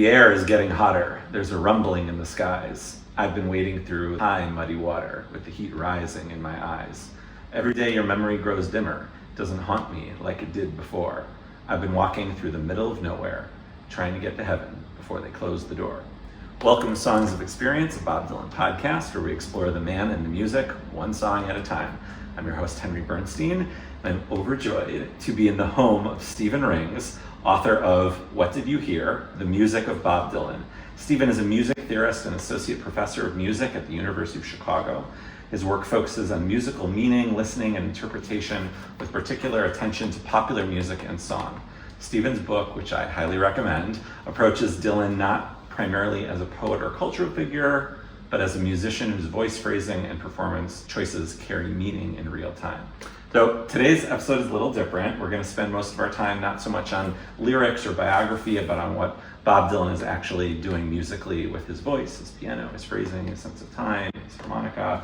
The air is getting hotter. There's a rumbling in the skies. I've been wading through high, muddy water with the heat rising in my eyes. Every day your memory grows dimmer, doesn't haunt me like it did before. I've been walking through the middle of nowhere, trying to get to heaven before they close the door. Welcome to Songs of Experience, a Bob Dylan podcast where we explore the man and the music, one song at a time. I'm your host, Henry Bernstein, and I'm overjoyed to be in the home of Stephen Rings, author of What Did You Hear? The Music of Bob Dylan. Stephen is a music theorist and associate professor of music at the University of Chicago. His work focuses on musical meaning, listening, and interpretation with particular attention to popular music and song. Stephen's book, which I highly recommend, approaches Dylan not primarily as a poet or cultural figure, but as a musician whose voice phrasing and performance choices carry meaning in real time. So today's episode is a little different. We're going to spend most of our time not so much on lyrics or biography, but on what Bob Dylan is actually doing musically with his voice, his piano, his phrasing, his sense of time, his harmonica.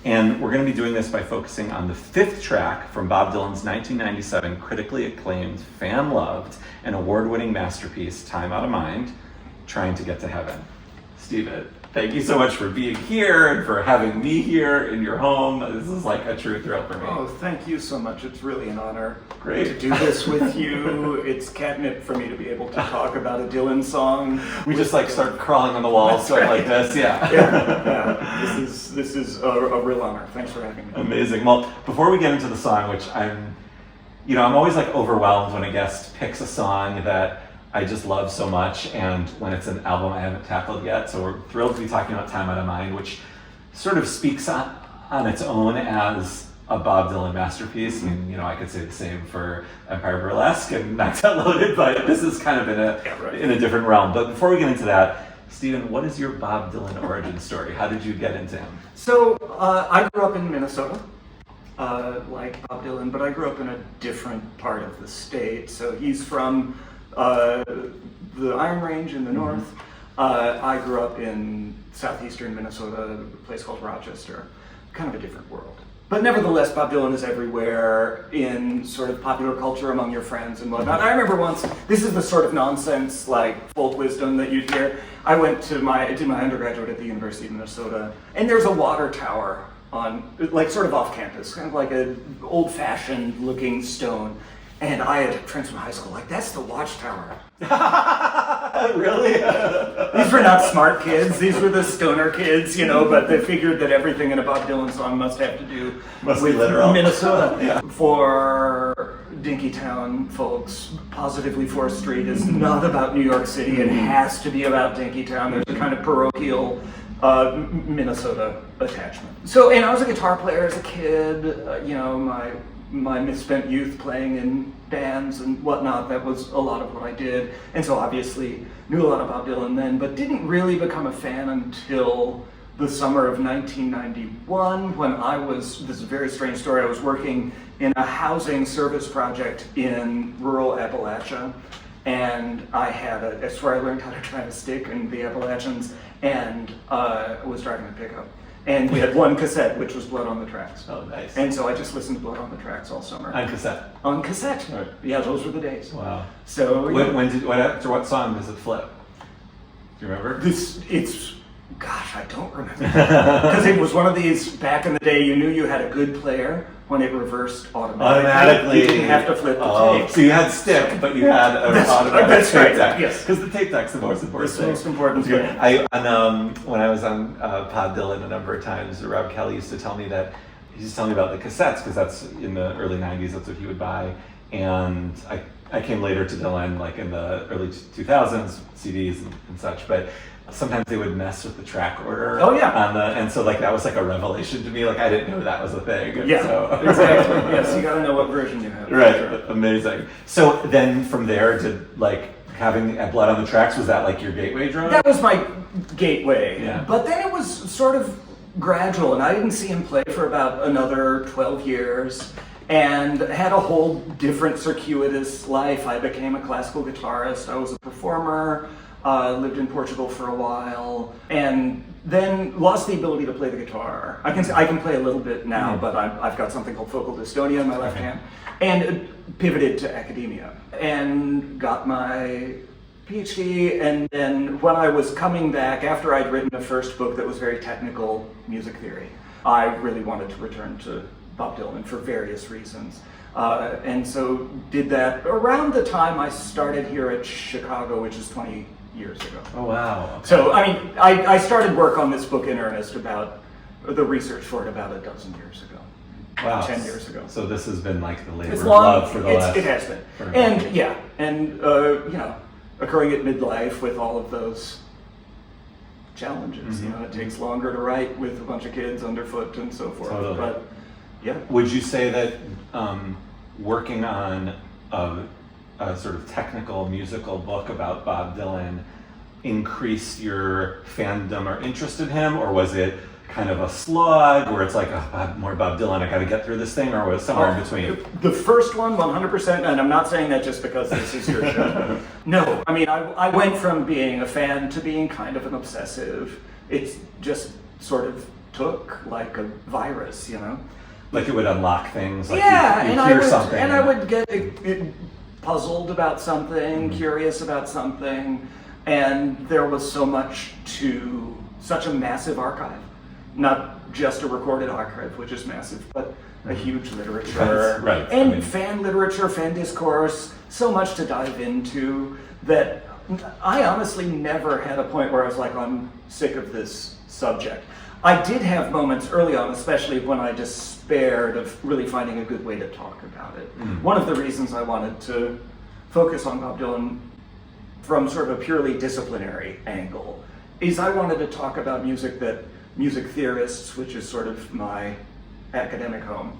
And we're going to be doing this by focusing on the fifth track from Bob Dylan's 1997 critically acclaimed, fan-loved, and award-winning masterpiece, Time Out of Mind, Trying to Get to Heaven. Stephen, thank you so much for being here and for having me here in your home. This is like a true thrill for me. Oh, thank you so much. It's really an honor Great. to do this with you. It's catnip for me to be able to talk about a Dylan song. We just like start crawling on the walls going like this, Yeah. This is a real honor. Thanks for having me. Amazing. Well, before we get into the song, which I'm always like overwhelmed when a guest picks a song that I just love so much, and when it's an album I haven't tackled yet. So we're thrilled to be talking about Time Out of Mind, which sort of speaks on its own as a Bob Dylan masterpiece. I mean, I could say the same for Empire Burlesque and Max Outloaded, but this is kind of in a different realm. But before we get into that, Stephen, what is your Bob Dylan origin story? How did you get into him? So I grew up in Minnesota, like Bob Dylan, but I grew up in a different part of the state. So he's from the Iron Range in the north. I grew up in southeastern Minnesota, a place called Rochester. Kind of a different world. But nevertheless, Bob Dylan is everywhere in sort of popular culture among your friends and whatnot. I remember once, this is the sort of nonsense, like folk wisdom that you'd hear. I did my undergraduate at the University of Minnesota, and there's a water tower on, like sort of off campus, kind of like an old-fashioned looking stone. And I had friends from high school, like, that's the watchtower. Really? These were not smart kids, these were the stoner kids, but they figured that everything in a Bob Dylan song must have to do with Minnesota. Yeah. For Dinkytown folks, positively 4th Street is not about New York City, it has to be about Dinkytown. There's a kind of parochial Minnesota attachment. So, and I was a guitar player as a kid, my misspent youth playing in bands and whatnot, that was a lot of what I did. And so obviously knew a lot of Bob Dylan then, but didn't really become a fan until the summer of 1991 when this is a very strange story, I was working in a housing service project in rural Appalachia. And that's where I learned how to drive a stick in the Appalachians, and was driving a pickup. And we had one cassette, which was Blood on the Tracks. Oh, nice. And so I just listened to Blood on the Tracks all summer. On cassette? On cassette. Right. Yeah, those were the days. Wow. So After what song does it flip? Do you remember? I don't remember. Because it was one of these, back in the day, you knew you had a good player when it reversed automatically. You didn't have to flip the tape. So you had stick, but you had that's tape right. deck. Yes. Because the tape deck's the most important thing. It's the most important thing. When I was on Bob Dylan a number of times, Rob Kelly used to tell me about the cassettes, because that's in the early 90s, that's what he would buy. And I came later to Dylan, like in the early 2000s, CDs and such, but sometimes they would mess with the track order. Oh yeah. And so like that was like a revelation to me. Like I didn't know that was a thing. Yeah, so. Exactly. Yes, you gotta know what version you have. Right, sure. Amazing. So then from there, did like having Blood on the Tracks, was that like your gateway drug? That was my gateway. Yeah. But then it was sort of gradual, and I didn't see him play for about another 12 years. And had a whole different circuitous life. I became a classical guitarist, I was a performer, lived in Portugal for a while, and then lost the ability to play the guitar. I can play a little bit now, but I've got something called focal dystonia in my left hand, and pivoted to academia, and got my PhD, and then when I was coming back, after I'd written a first book that was very technical music theory, I really wanted to return to Bob Dylan for various reasons. And so did that around the time I started here at Chicago, which is 20 years ago. Oh, wow. Okay. So, I mean, I started work on this book in earnest about the research for it about a dozen years ago. Wow. 10 years ago. So this has been like the labor It's of long, love for the last... It has been. for- And, yeah, and, you know, occurring at midlife with all of those challenges. You know, it takes longer to write with a bunch of kids underfoot and so forth. Totally. But, yeah. Would you say that working on a sort of technical musical book about Bob Dylan increased your fandom or interest in him, or was it kind of a slog where it's like, oh, more Bob Dylan, I got to get through this thing, or was it somewhere in between? The first one, 100%, and I'm not saying that just because this is your show. No, I mean, I went from being a fan to being kind of an obsessive. It's just sort of took like a virus, you know? Like it would unlock things, like Yeah, you and hear I would, something. and I would get puzzled about something, curious about something, and there was so much such a massive archive. Not just a recorded archive, which is massive, but a huge literature. Right. And I mean, fan literature, fan discourse, so much to dive into that I honestly never had a point where I was like, I'm sick of this subject. I did have moments early on, especially when I despaired of really finding a good way to talk about it. One of the reasons I wanted to focus on Bob Dylan from sort of a purely disciplinary angle is I wanted to talk about music that music theorists, which is sort of my academic home,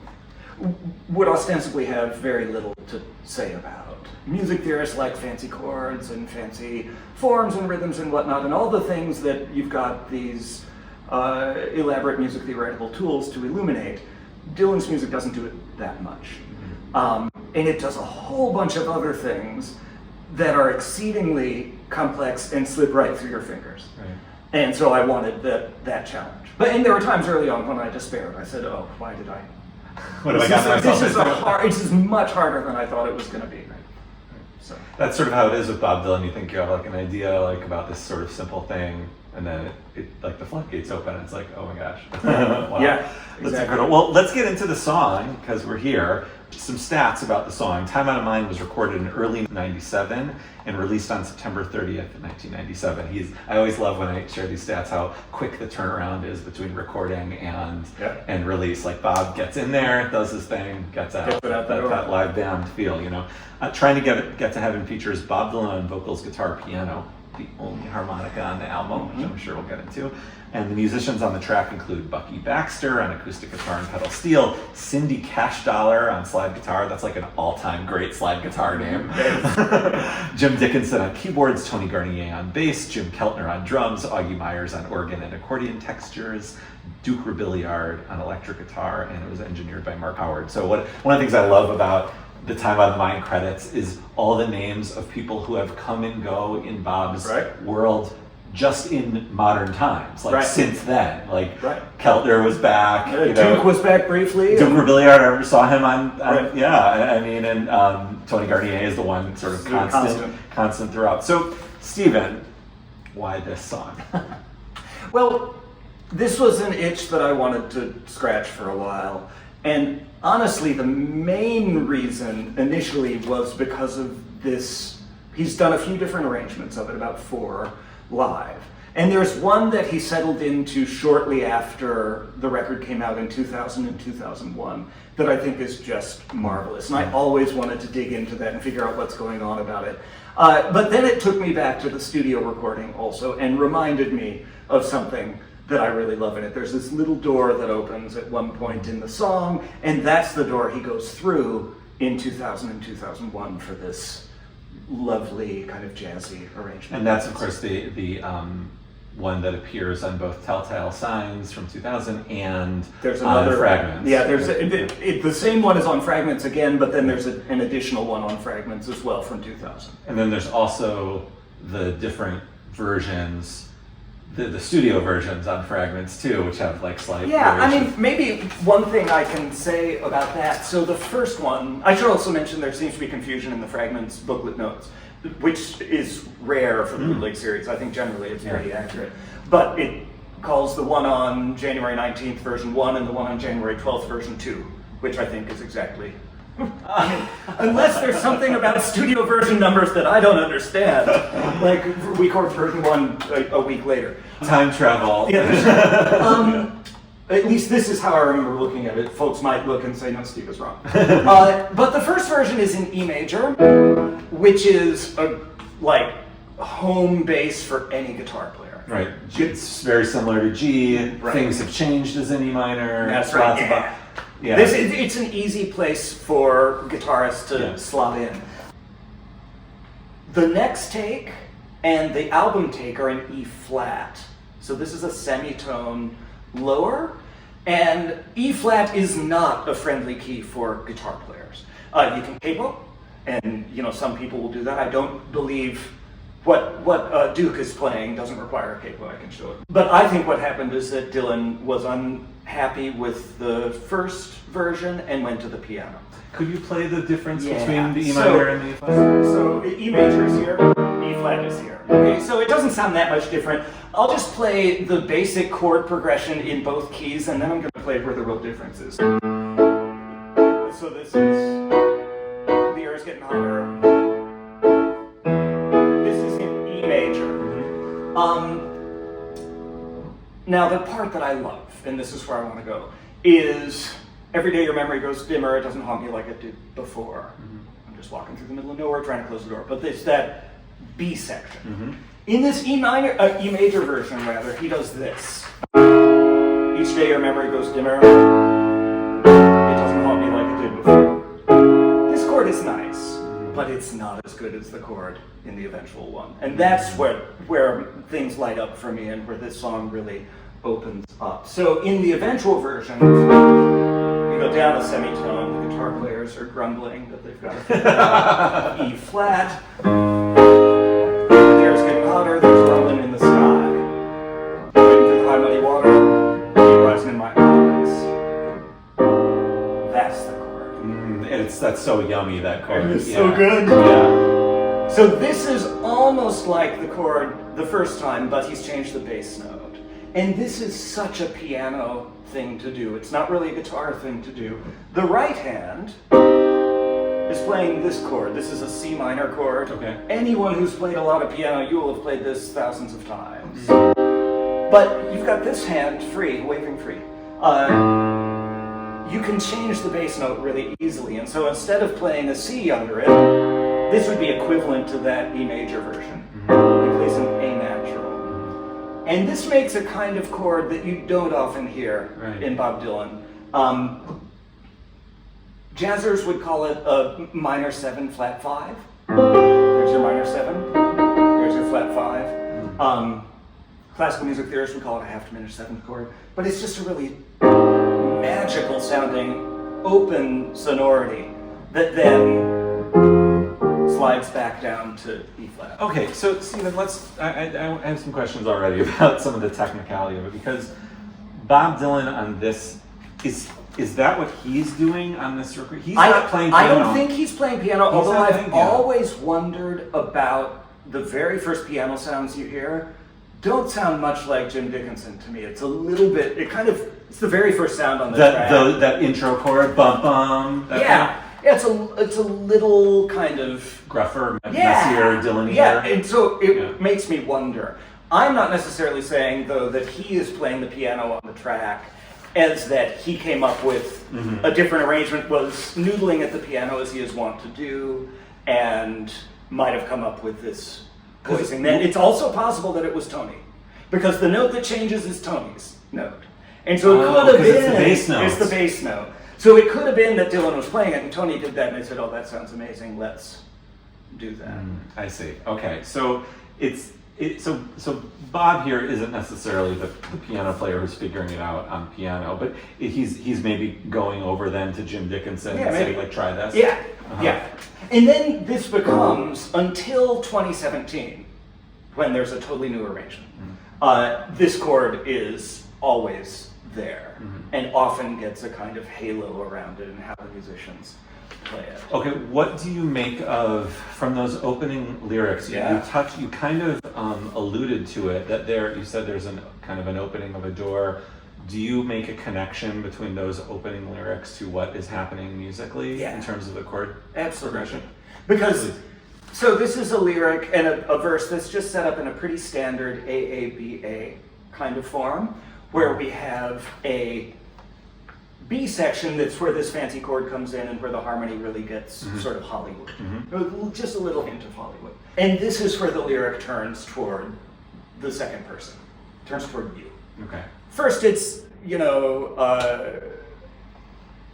would ostensibly have very little to say about. Music theorists like fancy chords and fancy forms and rhythms and whatnot, and all the things that you've got these elaborate music theoretical tools to illuminate. Dylan's music doesn't do it that much. And it does a whole bunch of other things that are exceedingly complex and slip right through your fingers. Right. And so I wanted that challenge. And there were times early on when I despaired. I said, oh, why did I? What have I got myself into? This is much harder than I thought it was going to be. So That's sort of how it is with Bob Dylan. You think you have like an idea like about this sort of simple thing, and then it like the floodgates open, and it's like, oh my gosh. Wow. Yeah, That's exactly. incredible. Well, let's get into the song because we're here. Some stats about the song. Time Out of Mind was recorded in early '97 and released on September 30th, 1997. I always love when I share these stats how quick the turnaround is between recording and release. Like Bob gets in there, does his thing, gets out. Gets it out the door. That live band feel, you know. Trying to Get to Heaven features Bob Dylan on vocals, guitar, piano, the only harmonica on the album, which I'm sure we'll get into. And the musicians on the track include Bucky Baxter on acoustic guitar and pedal steel, Cindy Cash Dollar on slide guitar, that's like an all-time great slide guitar name. Jim Dickinson on keyboards, Tony Garnier on bass, Jim Keltner on drums, Augie Myers on organ and accordion textures, Duke Robilliard on electric guitar, and it was engineered by Mark Howard. So one of the things I love about the Time Out of Mind credits is all the names of people who have come and go in Bob's world just in modern times, like since then. Like Keltner was back. Duke was back briefly. Duke Robilliard, I saw him on I mean, and Tony Garnier is the one sort of constant throughout. So, Stephen, why this song? Well, this was an itch that I wanted to scratch for a while. And honestly, the main reason initially was because of this. He's done a few different arrangements of it, about 4 live. And there's one that he settled into shortly after the record came out in 2000 and 2001 that I think is just marvelous. And I always wanted to dig into that and figure out what's going on about it. But then it took me back to the studio recording also and reminded me of something that I really love in it. There's this little door that opens at one point in the song, and that's the door he goes through in 2000 and 2001 for this lovely kind of jazzy arrangement. And that's, of course, the one that appears on both Telltale Signs from 2000 and there's another on Fragments. Yeah, there's the same one is on Fragments again, but then there's an additional one on Fragments as well from 2000. And then there's also the different versions, the studio versions on Fragments too, which have like slight variations. I mean, maybe one thing I can say about that. So the first one, I should also mention there seems to be confusion in the Fragments booklet notes. which is rare for the bootleg series. I think generally it's pretty accurate. But it calls the one on January 19th version 1 and the one on January 12th version 2, which I think is exactly... I mean, unless there's something about studio version numbers that I don't understand, like we record version 1 a week later. Time travel. Yeah. At least this is how I remember looking at it. Folks might look and say, no, Steve is wrong. But the first version is in E major, which is a home base for any guitar player. Right. It's very similar to G. Right. Things have changed as in E minor. That's right. Yeah. Yeah. It's an easy place for guitarists to slot in. The next take and the album take are in E flat. So this is a semitone lower, and E flat is not a friendly key for guitar players. You can capo, and some people will do that. I don't believe what Duke is playing doesn't require a capo. I can show it. But I think what happened is that Dylan was unhappy with the first version and went to the piano. Could you play the difference between the E minor and the E flat? So E major is here, E flat is here. Okay, so it doesn't sound that much different. I'll just play the basic chord progression in both keys, and then I'm going to play where the real difference is. So this is the air is getting hotter. This is in E major. Now the part that I love, and this is where I want to go, is every day your memory grows dimmer, it doesn't haunt me like it did before. I'm just walking through the middle of nowhere trying to close the door. But it's that B section. In this E major version, rather, he does this. Each day your memory grows dimmer, it doesn't haunt me like it did before. This chord is nice, but it's not as good as the chord in the eventual one. And that's where things light up for me and where this song really opens up. So in the eventual version, we go down a semitone. The guitar players are grumbling that they've got to E flat. The air's getting hotter. There's rumbling in the sky. Waiting for the high muddy water. Heat rising in my eyes. That's the chord. That's so yummy, that chord. It's so good. Yeah. So this is almost like the chord the first time, but he's changed the bass note. And this is such a piano thing to do. It's not really a guitar thing to do. The right hand is playing this chord. This is a C minor chord. Okay. Anyone who's played a lot of piano, you will have played this thousands of times. But you've got this hand free, waving free. You can change the bass note really easily. And so instead of playing a C under it, this would be equivalent to that E major version. He plays an A natural. And this makes a kind of chord that you don't often hear in Bob Dylan. Jazzers would call it a minor 7 flat 5. There's your minor 7. There's your flat 5. Classical music theorists would call it a half diminished 7th chord. But it's just a really magical sounding open sonority that then slides back down to E flat. Okay, so Stephen, I have some questions already about some of the technicality of it, because Bob Dylan on this, is that what he's doing on this record? He's not playing piano. I don't think he's playing piano, although I've always wondered about the very first piano sounds you hear. Don't sound much like Jim Dickinson to me. It's a little bit, it's the very first sound on the track. That intro chord, bum bum. Yeah. Yeah, it's a little kind of gruffer, messier, Dylan-ier. Yeah, and so it makes me wonder. I'm not necessarily saying, though, that he is playing the piano on the track as that he came up with a different arrangement, was noodling at the piano as he is wont to do, and might have come up with this voicing. Then it's also possible that it was Tony, because the note that changes is Tony's note. And so it could have been it's the bass note. It's the bass note. So it could have been that Dylan was playing it and Tony did that and they said, oh, that sounds amazing, let's do that. I see. Okay, so so Bob here isn't necessarily the piano player who's figuring it out on piano, but he's maybe going over then to Jim Dickinson and saying, like, try this. Yeah, yeah. And then this becomes, until 2017, when there's a totally new arrangement, this chord is always there and often gets a kind of halo around it and how the musicians play it. Okay, what do you make of, from those opening lyrics? Yeah. You kind of alluded to it, that you said there's kind of an opening of a door. Do you make a connection between those opening lyrics to what is happening musically in terms of the chord progression? Because, so this is a lyric and a verse that's just set up in a pretty standard AABA kind of form, where we have a B section that's where this fancy chord comes in and where the harmony really gets sort of Hollywood. Just a little hint of Hollywood. And this is where the lyric turns toward the second person, turns toward you. Okay. First, it's,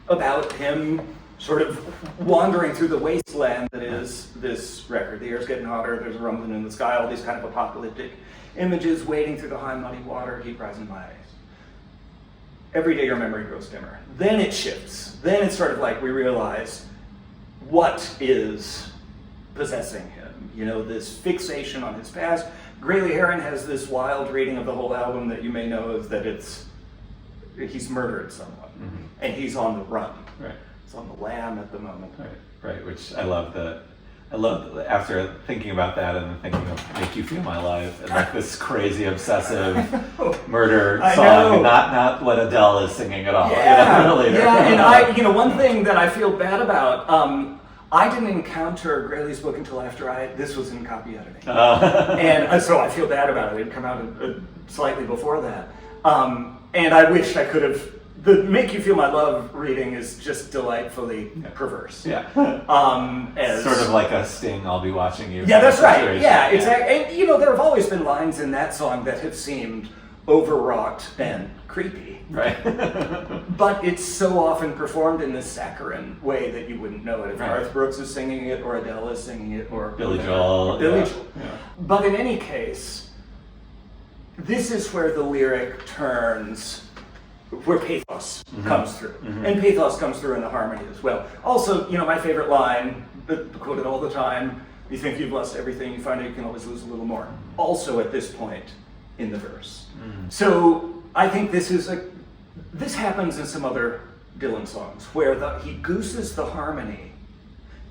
about him sort of wandering through the wasteland that is this record. The air's getting hotter, there's a rumbling in the sky, all these kind of apocalyptic images, wading through the high muddy water, heat rising my eyes. Every day your memory grows dimmer. Then it shifts. Then it's sort of like we realize what is possessing him. This fixation on his past. Graylee Heron has this wild reading of the whole album that you may know is that he's murdered someone. And he's on the run. Right. He's on the lam at the moment. Right, which I love after thinking about that and thinking of Make You Feel My Life and like this crazy obsessive murder song, not what Adele is singing at all. Later. And one thing that I feel bad about, I didn't encounter Graylee's book until after this was in copy editing. And so I feel bad about it. It had come out slightly before that. And I wished I could have. The Make You Feel My Love reading is just delightfully perverse. Yeah. As sort of like a Sting, I'll be watching you. Yeah, that's right. Yeah, exactly. And there have always been lines in that song that have seemed overwrought and creepy. Right. But it's so often performed in this saccharine way that you wouldn't know it if Garth Brooks is singing it, or Adele is singing it, or Billy Joel. Joel. Yeah. But in any case, this is where the lyric turns, where pathos comes through. And pathos comes through in the harmony as well. Also, my favorite line, quoted all the time, you think you've lost everything, you find out you can always lose a little more. Also at this point in the verse. So I think this happens in some other Dylan songs, where he gooses the harmony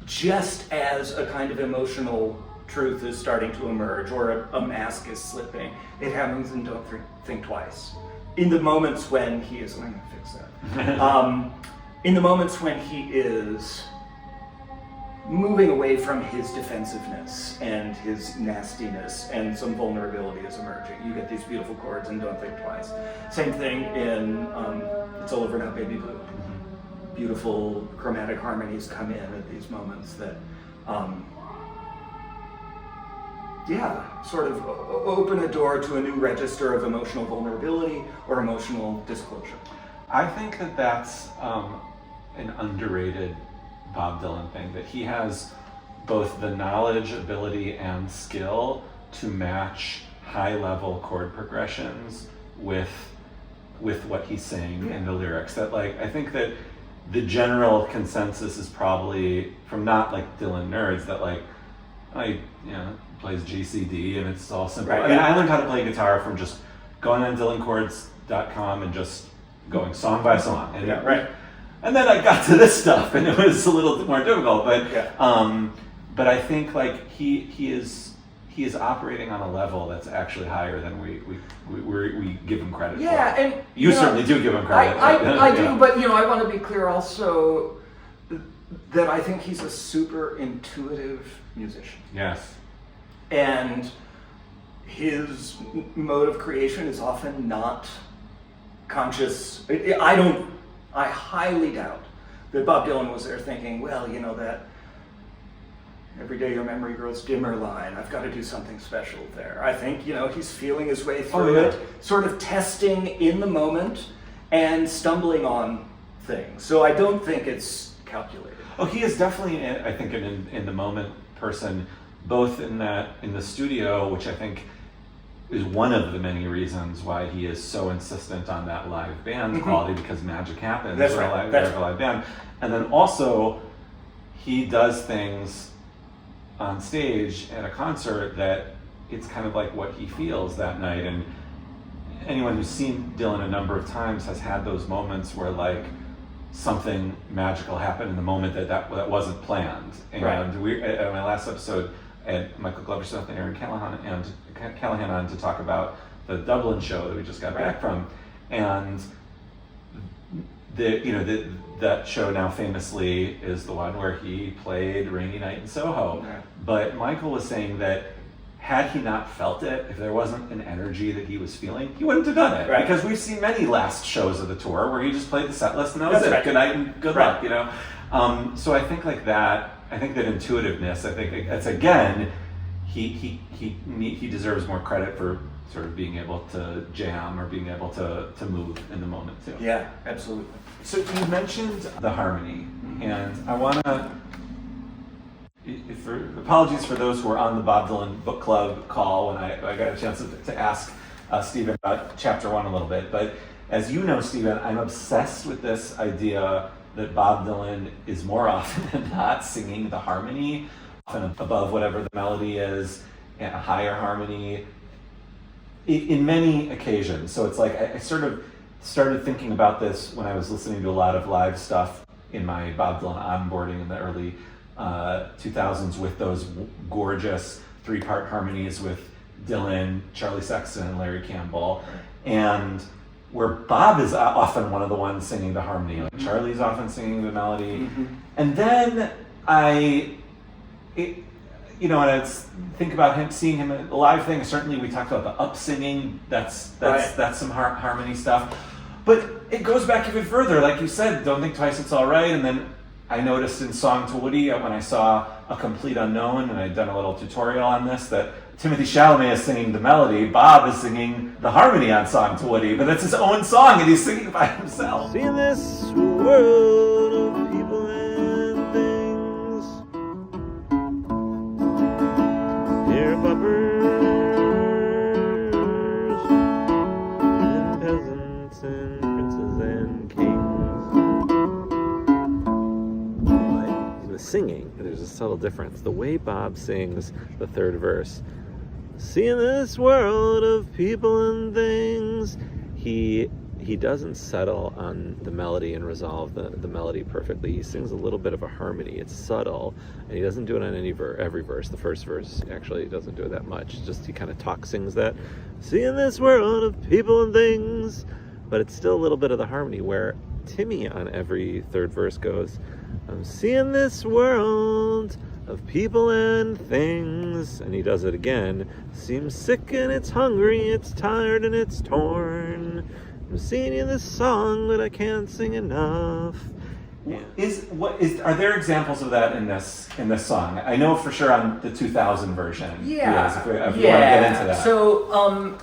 just as a kind of emotional truth is starting to emerge, or a mask is slipping. It happens in Don't Think Twice. In the moments when he is, I'm going to fix that. In the moments when he is moving away from his defensiveness and his nastiness, and some vulnerability is emerging. You get these beautiful chords in Don't Think Twice. Same thing in It's All Over Now, Baby Blue. Beautiful chromatic harmonies come in at these moments that sort of open a door to a new register of emotional vulnerability or emotional disclosure. I think that that's an underrated Bob Dylan thing, that he has both the knowledge, ability, and skill to match high-level chord progressions with what he's saying in the lyrics. That, I think that the general consensus is probably, from not Dylan nerds, that plays GCD and it's all simple. Right, I mean, I learned how to play guitar from just going on DylanChords.com and just going song by song. And and then I got to this stuff and it was a little bit more difficult. But I think he is operating on a level that's actually higher than we give him credit for. Yeah, and you certainly do give him credit. I do, but I want to be clear also that I think he's a super intuitive musician. Yes. And his mode of creation is often not conscious. I highly doubt that Bob Dylan was there thinking, well, that every day your memory grows dimmer line, I've got to do something special there. I think, he's feeling his way through it, sort of testing in the moment and stumbling on things. So I don't think it's calculated. Oh, he is definitely, I think, an in the moment person, both in the studio, which I think is one of the many reasons why he is so insistent on that live band quality, because magic happens with a live band. And then also, he does things on stage at a concert that it's kind of like what he feels that night. And anyone who's seen Dylan a number of times has had those moments where something magical happened in the moment that wasn't planned. And Right. we at my last episode, I had Michael Glover-Smith and Aaron Callahan on to talk about the Dublin show that we just got back from, and that show now famously is the one where he played Rainy Night in Soho. Yeah. But Michael was saying that had he not felt it, if there wasn't an energy that he was feeling, he wouldn't have done it. Right. Because we've seen many last shows of the tour where he just played the set list and that was That's it. right. Good night and good Right. luck, you know. So I think like that. I think that intuitiveness. I think it's again, he deserves more credit for sort of being able to jam or being able to move in the moment too. Yeah, absolutely. So you mentioned the harmony, and I want to. Apologies for those who were on the Bob Dylan book club call when I got a chance to ask Stephen about chapter 1 a little bit. But as you know, Stephen, I'm obsessed with this idea that Bob Dylan is more often than not singing the harmony, often above whatever the melody is, a higher harmony, in many occasions. So it's like I sort of started thinking about this when I was listening to a lot of live stuff in my Bob Dylan onboarding in the early 2000s with those gorgeous 3-part harmonies with Dylan, Charlie Sexton, and Larry Campbell, and where Bob is often one of the ones singing the harmony, like Charlie's often singing the melody, and then and I think about him, seeing him at the live thing. Certainly, we talked about the up singing. That's some harmony stuff, but it goes back even further. Like you said, "Don't Think Twice, It's All Right," and then I noticed in Song to Woody when I saw A Complete Unknown, and I'd done a little tutorial on this, that Timothy Chalamet is singing the melody, Bob is singing the harmony on Song to Woody, but it's his own song and he's singing by himself. In this world of people and things, here puppers and peasants and princes and kings. But in the singing, there's a subtle difference. The way Bob sings the third verse, see in this world of people and things, he doesn't settle on the melody and resolve the melody perfectly. He sings a little bit of a harmony. It's subtle, and he doesn't do it on every verse. The first verse actually doesn't do it that much. Just he kind of sings that, see in this world of people and things, but it's still a little bit of the harmony, where Timmy on every third verse goes, I'm seeing this world of people and things, and he does it again, seems sick and it's hungry, it's tired and it's torn, I'm singing this song but I can't sing enough. Yeah. Are there examples of that in this song? I know for sure on the 2000 version. Yeah. If you want to get into that. So,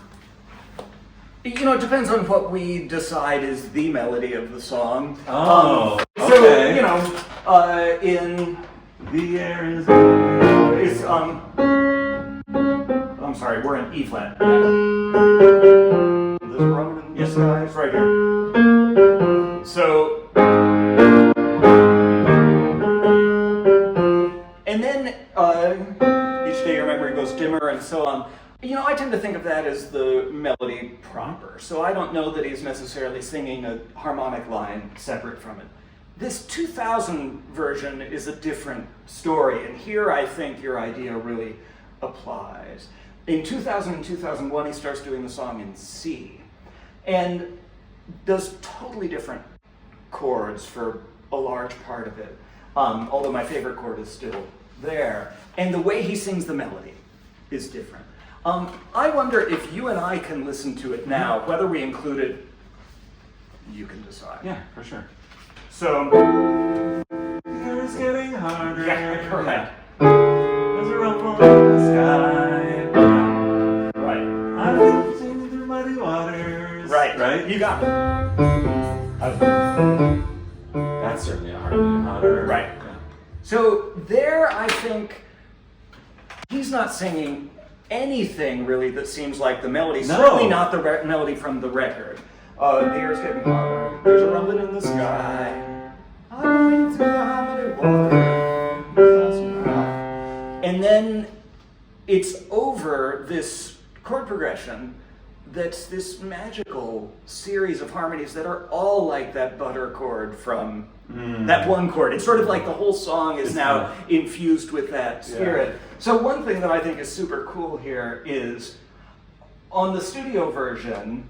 it depends on what we decide is the melody of the song. Okay. So, in The air is... It's, I'm sorry, we're in E flat. This Roman in the sky is right here. So, and then each day your memory goes dimmer and so on. I tend to think of that as the melody proper. So I don't know that he's necessarily singing a harmonic line separate from it. This 2000 version is a different story, and here I think your idea really applies. In 2000 and 2001, he starts doing the song in C, and does totally different chords for a large part of it, although my favorite chord is still there. And the way he sings the melody is different. I wonder if you and I can listen to it now, whether we include it, you can decide. Yeah, for sure. So, The air is getting harder. yeah, correct. There's a rumble in the sky. Right. I'm singing through muddy waters. Right? You got it. That's certainly a harmony. Harder. Right. Yeah. So there, I think he's not singing anything really that seems like the melody. No. Certainly not the melody from the record. The air's getting hotter. There's a rumbling in the sky. I'm going through the holiday water. And then it's over this chord progression that's this magical series of harmonies that are all like that butter chord from that one chord. It's sort of like the whole song is now infused with that spirit. Yeah. So one thing that I think is super cool here is on the studio version,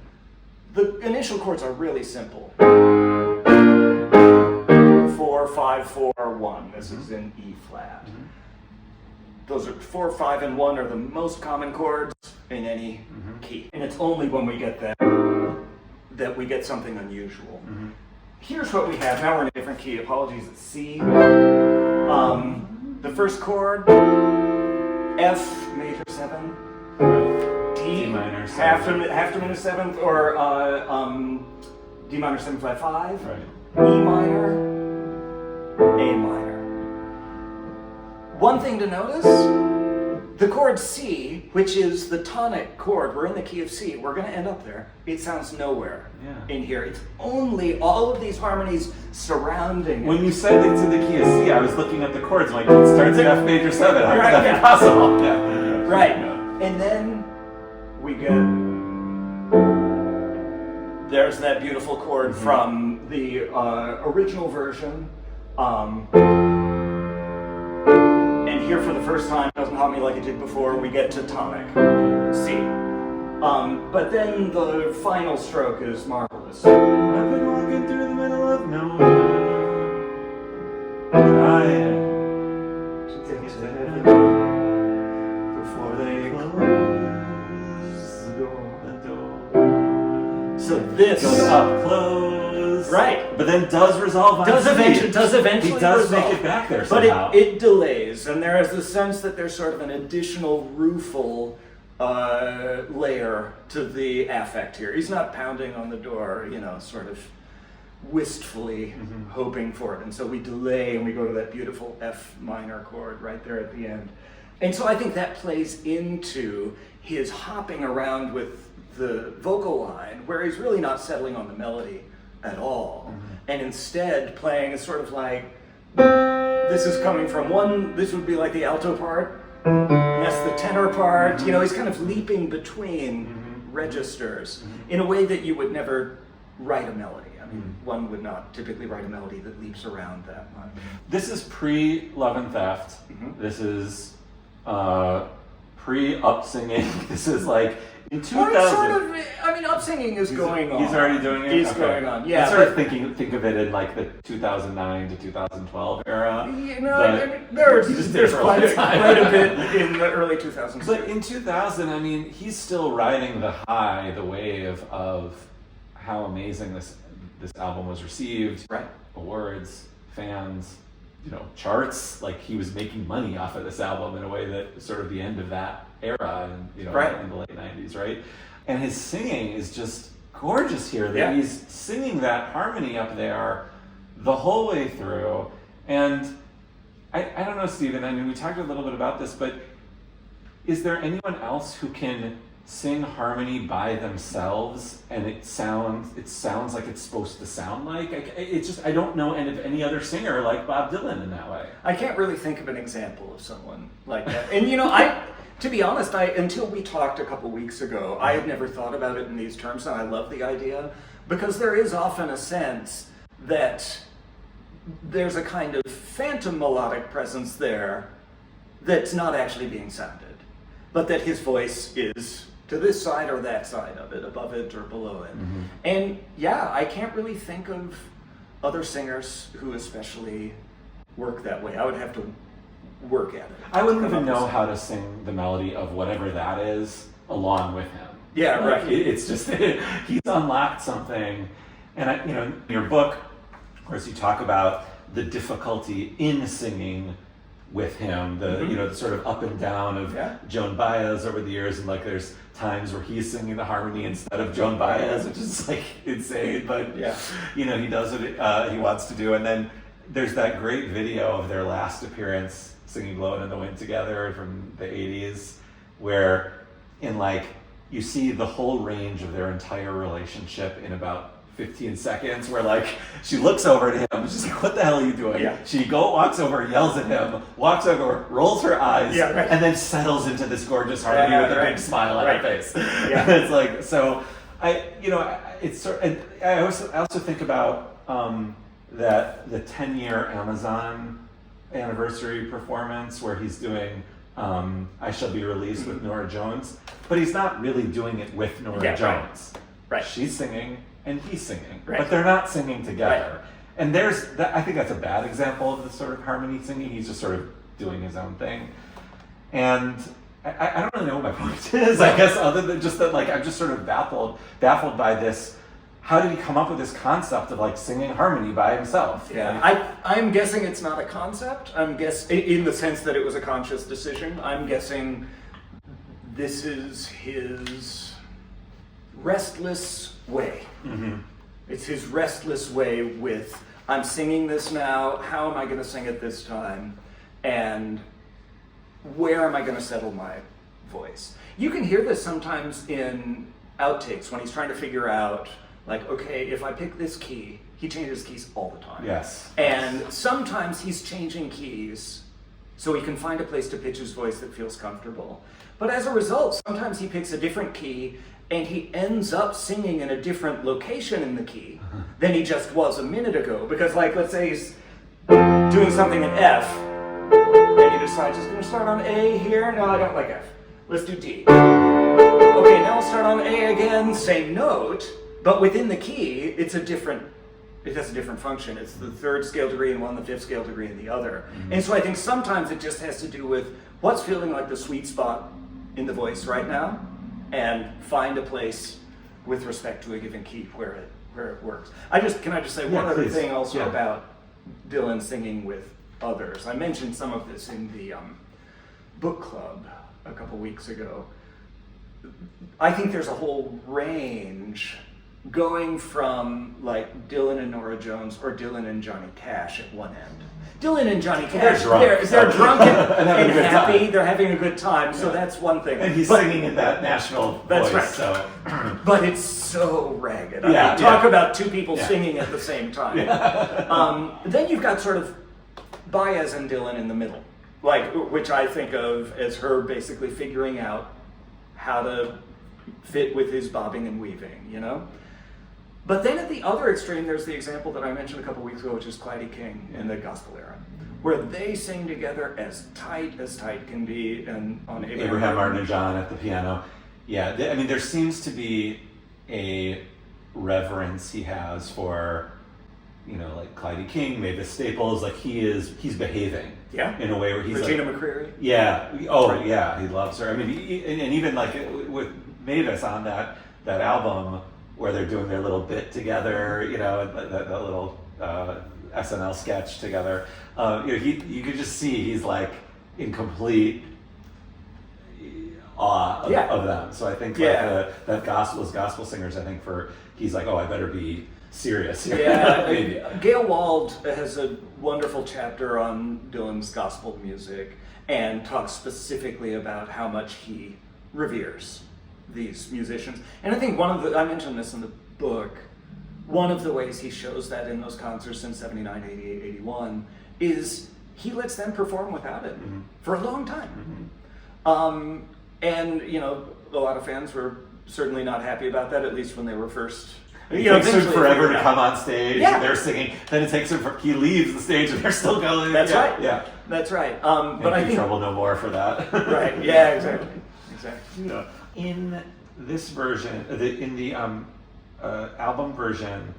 the initial chords are really simple. 4, 5, 4, 1. This is in E flat. Those are 4, 5, and 1 are the most common chords in any key. And it's only when we get that we get something unusual. Here's what we have. Now we're in a different key. Apologies, it's C. The first chord, F major 7. D minor 7. Half to minor 7th, or D minor 7 flat 5. Right. E minor, A minor. One thing to notice, the chord C, which is the tonic chord, we're in the key of C, we're going to end up there. It sounds nowhere in here. It's only all of these harmonies surrounding it. When you said it's in the key of C, I was looking at the chords, like, it starts in F major 7. How could that be possible? Yeah. Right. And then we get, there's that beautiful chord from the original version. And here for the first time, doesn't haunt me like it did before, we get to tonic, C. But then the final stroke is marvelous. I've been walking through the middle of nowhere, trying to get to heaven before they close the door. So this goes up close. Right. But then does resolve on does C. eventually He does resolve. make it back there But somehow. it delays, and there is the sense that there's sort of an additional rueful layer to the affect here. He's not pounding on the door, sort of wistfully hoping for it. And so we delay and we go to that beautiful F minor chord right there at the end. And so I think that plays into his hopping around with the vocal line, where he's really not settling on the melody at all, and instead playing a sort of like, this is coming from one, this would be like the alto part, and that's the tenor part, he's kind of leaping between registers in a way that you would never write a melody. I mean, one would not typically write a melody that leaps around that much. This is pre-Love and Theft. This is pre-up-singing. This is like in 2000. Up-singing is going on. He's already doing it? It's going on, yeah. I sort of think of it in like the 2009 to 2012 era. There's quite a bit in the early 2000s. But in 2000, he's still riding the wave of how amazing this album was received. Right. Awards, fans, charts. Like, he was making money off of this album in a way that sort of the end of that era, and in the late 90s, right? And his singing is just gorgeous here. That he's singing that harmony up there the whole way through. And I don't know, Stephen, we talked a little bit about this, but is there anyone else who can sing harmony by themselves and it sounds like it's supposed to sound like? I don't know of any other singer like Bob Dylan in that way. I can't really think of an example of someone like that. And to be honest, until we talked a couple weeks ago, I had never thought about it in these terms, and I love the idea, because there is often a sense that there's a kind of phantom melodic presence there that's not actually being sounded, but that his voice is to this side or that side of it, above it or below it. And I can't really think of other singers who especially work that way. I would have to work at it. I wouldn't even know how to sing the melody of whatever that is along with him. Yeah, right. It's just, he's unlocked something. And in your book, of course, you talk about the difficulty in singing with him, the sort of up and down of Joan Baez over the years, and like there's times where he's singing the harmony instead of Joan Baez, which is like insane, but he does what he wants to do. And then there's that great video of their last appearance singing Blowin' in the Wind together from the 80s, where you see the whole range of their entire relationship in about 15 seconds where like she looks over at him, she's like, what the hell are you doing? Yeah. She walks over, yells at him, walks over, rolls her eyes, Yeah, right. and then settles into this gorgeous harmony with a right. big smile on her face. Yeah. It's like, so it's sort and I also think about that the 10-year Amazon anniversary performance where he's doing I Shall Be Released with Norah Jones, but he's not really doing it with Norah Jones. Right. She's singing and he's singing, Right. but they're not singing together. Right. And I think that's a bad example of the sort of harmony singing. He's just sort of doing his own thing. And I don't really know what my point is, I guess, other than just that, like, I'm just sort of baffled by this. How did he come up with this concept of like singing harmony by himself? Yeah, I'm guessing it's not a concept. I'm guessing in the sense that it was a conscious decision. I'm guessing this is his restless way. Mm-hmm. It's his restless way with, I'm singing this now, how am I going to sing it this time? And where am I going to settle my voice? You can hear this sometimes in outtakes when he's trying to figure out, like, okay, if I pick this key, he changes keys all the time. Yes. And sometimes he's changing keys so he can find a place to pitch his voice that feels comfortable. But as a result, sometimes he picks a different key and he ends up singing in a different location in the key than he just was a minute ago. Because, like, let's say he's doing something in F, and he decides he's going to start on A here. No, I don't like F. Let's do D. Okay, now I'll start on A again, same note, but within the key, it has a different function. It's the third scale degree in one, the fifth scale degree in the other. Mm-hmm. And so I think sometimes it just has to do with what's feeling like the sweet spot in the voice right now, and find a place with respect to a given key where it works. Can I just say one other thing also about Dylan singing with others? I mentioned some of this in the book club a couple weeks ago. I think there's a whole range going from like Dylan and Norah Jones or Dylan and Johnny Cash at one end. Dylan and Johnny Cash, they're drunk and happy, they're having a good time, so that's one thing. And he's singing in that Nashville voice. Right. So. But it's so ragged. Talk about two people singing at the same time. Then you've got sort of Baez and Dylan in the middle, like, which I think of as her basically figuring out how to fit with his bobbing and weaving, you know? But then at the other extreme, there's the example that I mentioned a couple weeks ago, which is Clyde King in the gospel era, where they sing together as tight can be, and on Abraham Martin and John at the piano. Yeah, I mean, there seems to be a reverence he has for, like Clyde King, Mavis Staples, like he's behaving. Yeah. In a way where he's Regina like, McCreary. Yeah. Oh, yeah. He loves her. I mean, and even like with Mavis on that album where they're doing their little bit together, that little SNL sketch together. You could just see he's like in complete awe of them. So I think that gospel singers. I think he's like, oh, I better be serious here. Yeah, Gail Wald has a wonderful chapter on Dylan's gospel music and talks specifically about how much he reveres these musicians. And I think I mentioned this in the book, one of the ways he shows that in those concerts in 79, 88, 81 is he lets them perform without it for a long time. Mm-hmm. And, a lot of fans were certainly not happy about that, at least when they were first. It takes him forever to come on stage. Yeah. And they're singing. Then it takes him. He leaves the stage, and they're still going. That's right. Yeah, that's right. But I think trouble no more for that. Right. Yeah. Exactly. Yeah. In this version, in the album version,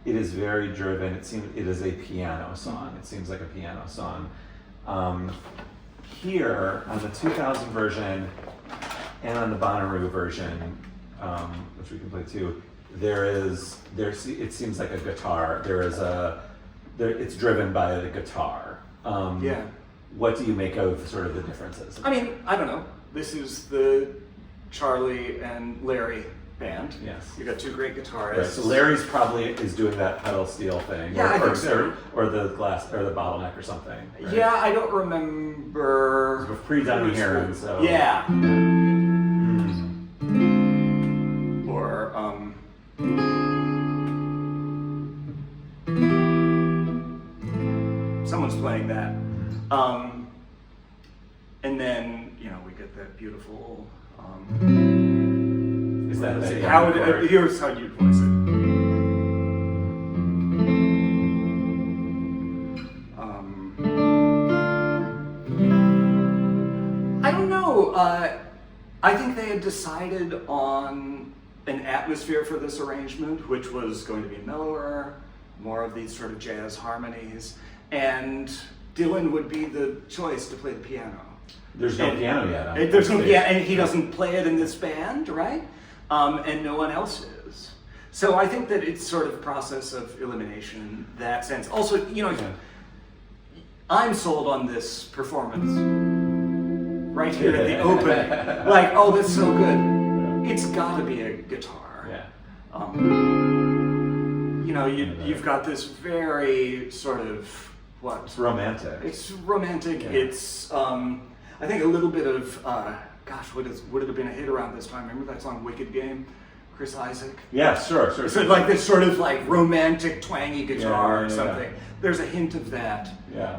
it is very driven. It is a piano song. It seems like a piano song. Here on the 2000 version and on the Bonnaroo version, which we can play too. It seems like a guitar. It's driven by the guitar. What do you make of sort of the differences? I mean, I don't know. This is the Charlie and Larry band. Yes. You got two great guitarists. Right. So Larry's probably is doing that pedal steel thing. Yeah, I think so. Or the glass or the bottleneck or something. Right? Yeah, I don't remember. It was pre-Donny Heron, so. Yeah. Or playing that. And then, we get that beautiful, Is that the here's how you'd voice it. I don't know. I think they had decided on an atmosphere for this arrangement, which was going to be mellower, more of these sort of jazz harmonies, and Dylan would be the choice to play the piano. There's no piano yet. There's no piano, and he doesn't play it in this band, right? And no one else is. So I think that it's sort of a process of elimination in that sense. Also, I'm sold on this performance right here at the opening. Like, oh, that's so good. It's got to be a guitar. Yeah. You've got this very sort of It's romantic. It's romantic. Yeah. It's I think a little bit of would it have been a hit around this time? Remember that song "Wicked Game"? Chris Isaac. Yeah, sure. So like this sort of like romantic twangy guitar or something. Yeah. There's a hint of that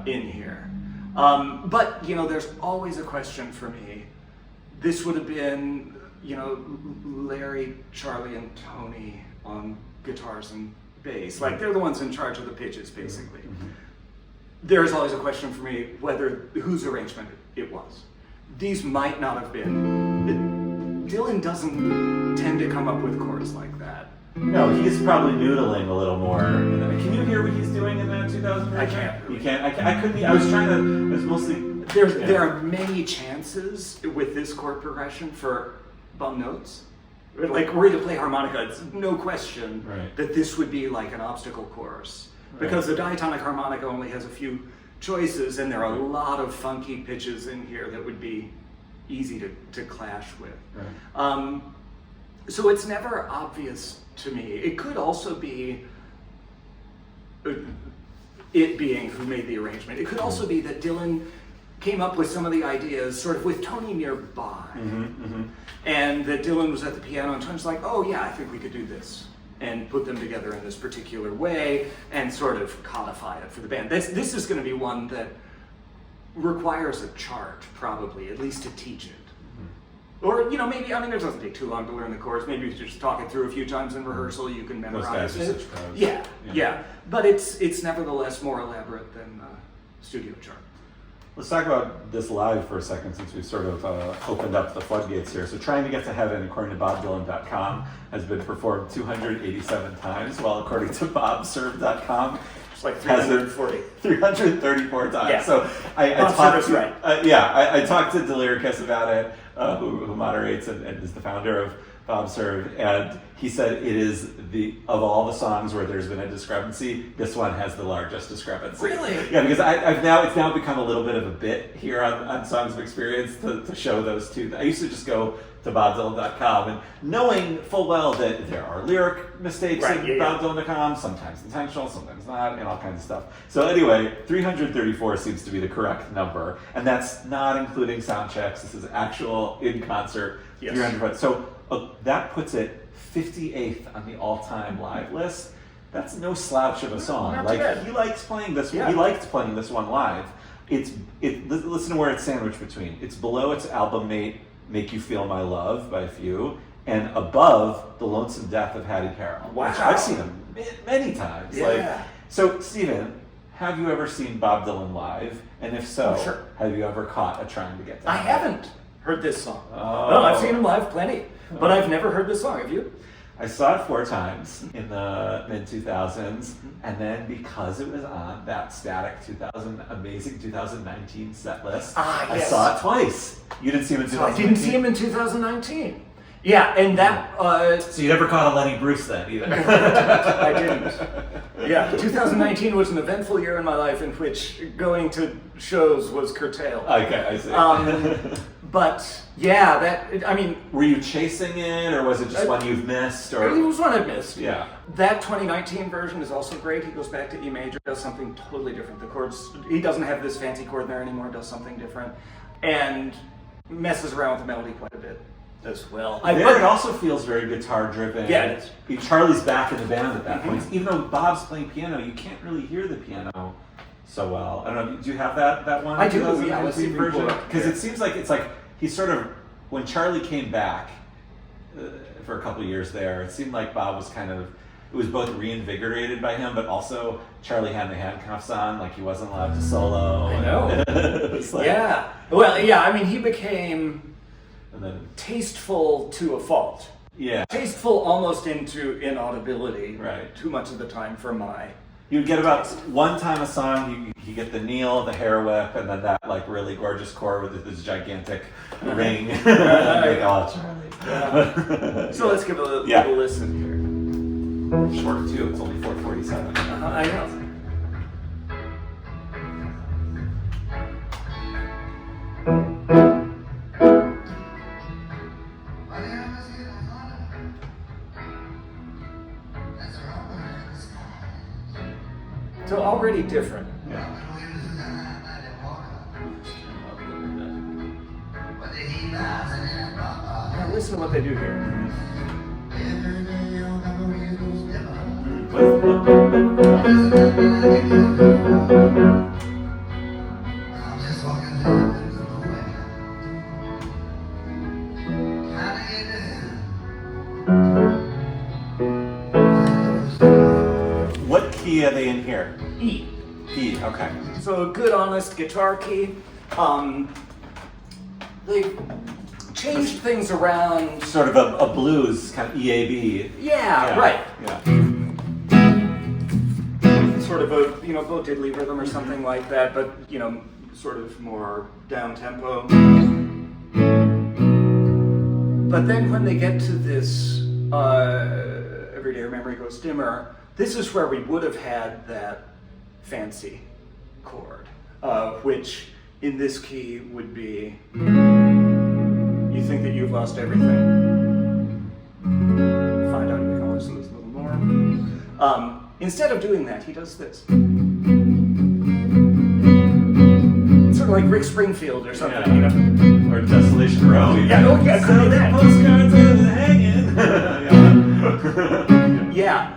in here. But there's always a question for me. This would have been Larry, Charlie, and Tony on guitars and bass. Like they're the ones in charge of the pitches, basically. Mm-hmm. There's always a question for me whose arrangement it was. These might not have been. Dylan doesn't tend to come up with chords like that. No, he's probably noodling a little more. Can you hear what he's doing in that 2000 version? I can't. You can't? I couldn't. I was trying to. It was mostly. There are many chances with this chord progression for bum notes. Like, were you to play harmonica, it's no question that this would be like an obstacle course. Because the diatonic harmonica only has a few choices, and there are a lot of funky pitches in here that would be easy to clash with. Right. So it's never obvious to me. It could also be it being who made the arrangement. It could also be that Dylan came up with some of the ideas sort of with Tony nearby. And that Dylan was at the piano and Tony's like, oh yeah, I think we could do this. And put them together in this particular way and sort of codify it for the band. This is going to be one that requires a chart, probably, at least to teach it. Or, maybe, it doesn't take too long to learn the chords. Maybe if you just talk it through a few times in rehearsal, you can memorize Those guys it. are such pros. Yeah. But it's nevertheless more elaborate than studio chart. Let's talk about this live for a second, since we've sort of opened up the floodgates here. So Trying to Get to Heaven, according to BobDylan.com, has been performed 287 times, while according to BobServe.com, it's like 340. 334 times. Yeah. So I talked to, I talked to Deliricus about it, who moderates and is the founder of Bob Serve, and he said it is of all the songs where there's been a discrepancy, this one has the largest discrepancy. Really? Yeah, because it's now become a little bit of a bit here on Songs of Experience to show those two. I used to just go to BobDylan.com and knowing full well that there are lyric mistakes in BobDylan.com, sometimes intentional, sometimes not, and all kinds of stuff. So anyway, 334 seems to be the correct number, and that's not including sound checks. This is actual in concert. 300. So that puts it 58th on the all-time live list. That's no slouch of a song. He likes playing this. He liked playing this one live. Listen to where it's sandwiched between. It's below its album mate, "Make You Feel My Love" by Few, and above "The Lonesome Death of Hattie Carroll," which I've seen him many times. Yeah. So Stephen, have you ever seen Bob Dylan live? And if so, have you ever caught a Trying to Get to Heaven? I haven't heard this song. Oh. No, I've seen him live plenty, but I've never heard this song. Have you? I saw it 4 times in the mid-2000s, and then because it was on that static amazing 2019 set list, I saw it twice. You didn't see him in 2019? I didn't see him in 2019. Yeah, and that... so you never caught a Lenny Bruce then, either? I didn't. Yeah, 2019 was an eventful year in my life in which going to shows was curtailed. Okay, I see. But yeah, were you chasing it, or was it just one you've missed? Or it was one I've missed. Yeah. That 2019 version is also great. He goes back to E major, does something totally different. The chords, he doesn't have this fancy chord there anymore, does something different, and messes around with the melody quite a bit as well. It also feels very guitar driven. Yeah, it is. Charlie's back in the band at that point. Even though Bob's playing piano, you can't really hear the piano so well. I don't know. Do you have that one? I do. Yeah, let's see version. report. Because it seems like it's like he sort of when Charlie came back for a couple of years there, it seemed like Bob was kind of. It was both reinvigorated by him, but also Charlie had the handcuffs on, like he wasn't allowed to solo. I know. It's like, Yeah. Well, yeah. I mean, he became and then tasteful to a fault. yeah, Tasteful almost into inaudibility. Right. Too much of the time for my. you would get about one time a song. You get the kneel, the hair whip, and then that like really gorgeous chord with this gigantic ring. Like, oh, Charlie. Yeah. So let's give a little listen here. Short too. It's only 4:47. I know. So already different. Yeah. Now listen to what they do here. What key are they in here? E. E. Okay. So a good, honest guitar key. They changed things around. Sort of a blues kind of EAB. Yeah, right. Yeah. Sort of a Bo Diddley rhythm or something like that, but sort of more down tempo. But then when they get to this Every Day Your Memory Goes Dimmer, this is where we would have had that fancy chord, which in this key would be, you think that you've lost everything. Find out you can always lose a little more. Instead of doing that, he does this. Sort of like Rick Springfield or something, Or Desolation Row. Yeah, could be that. Postcards are hanging. Yeah.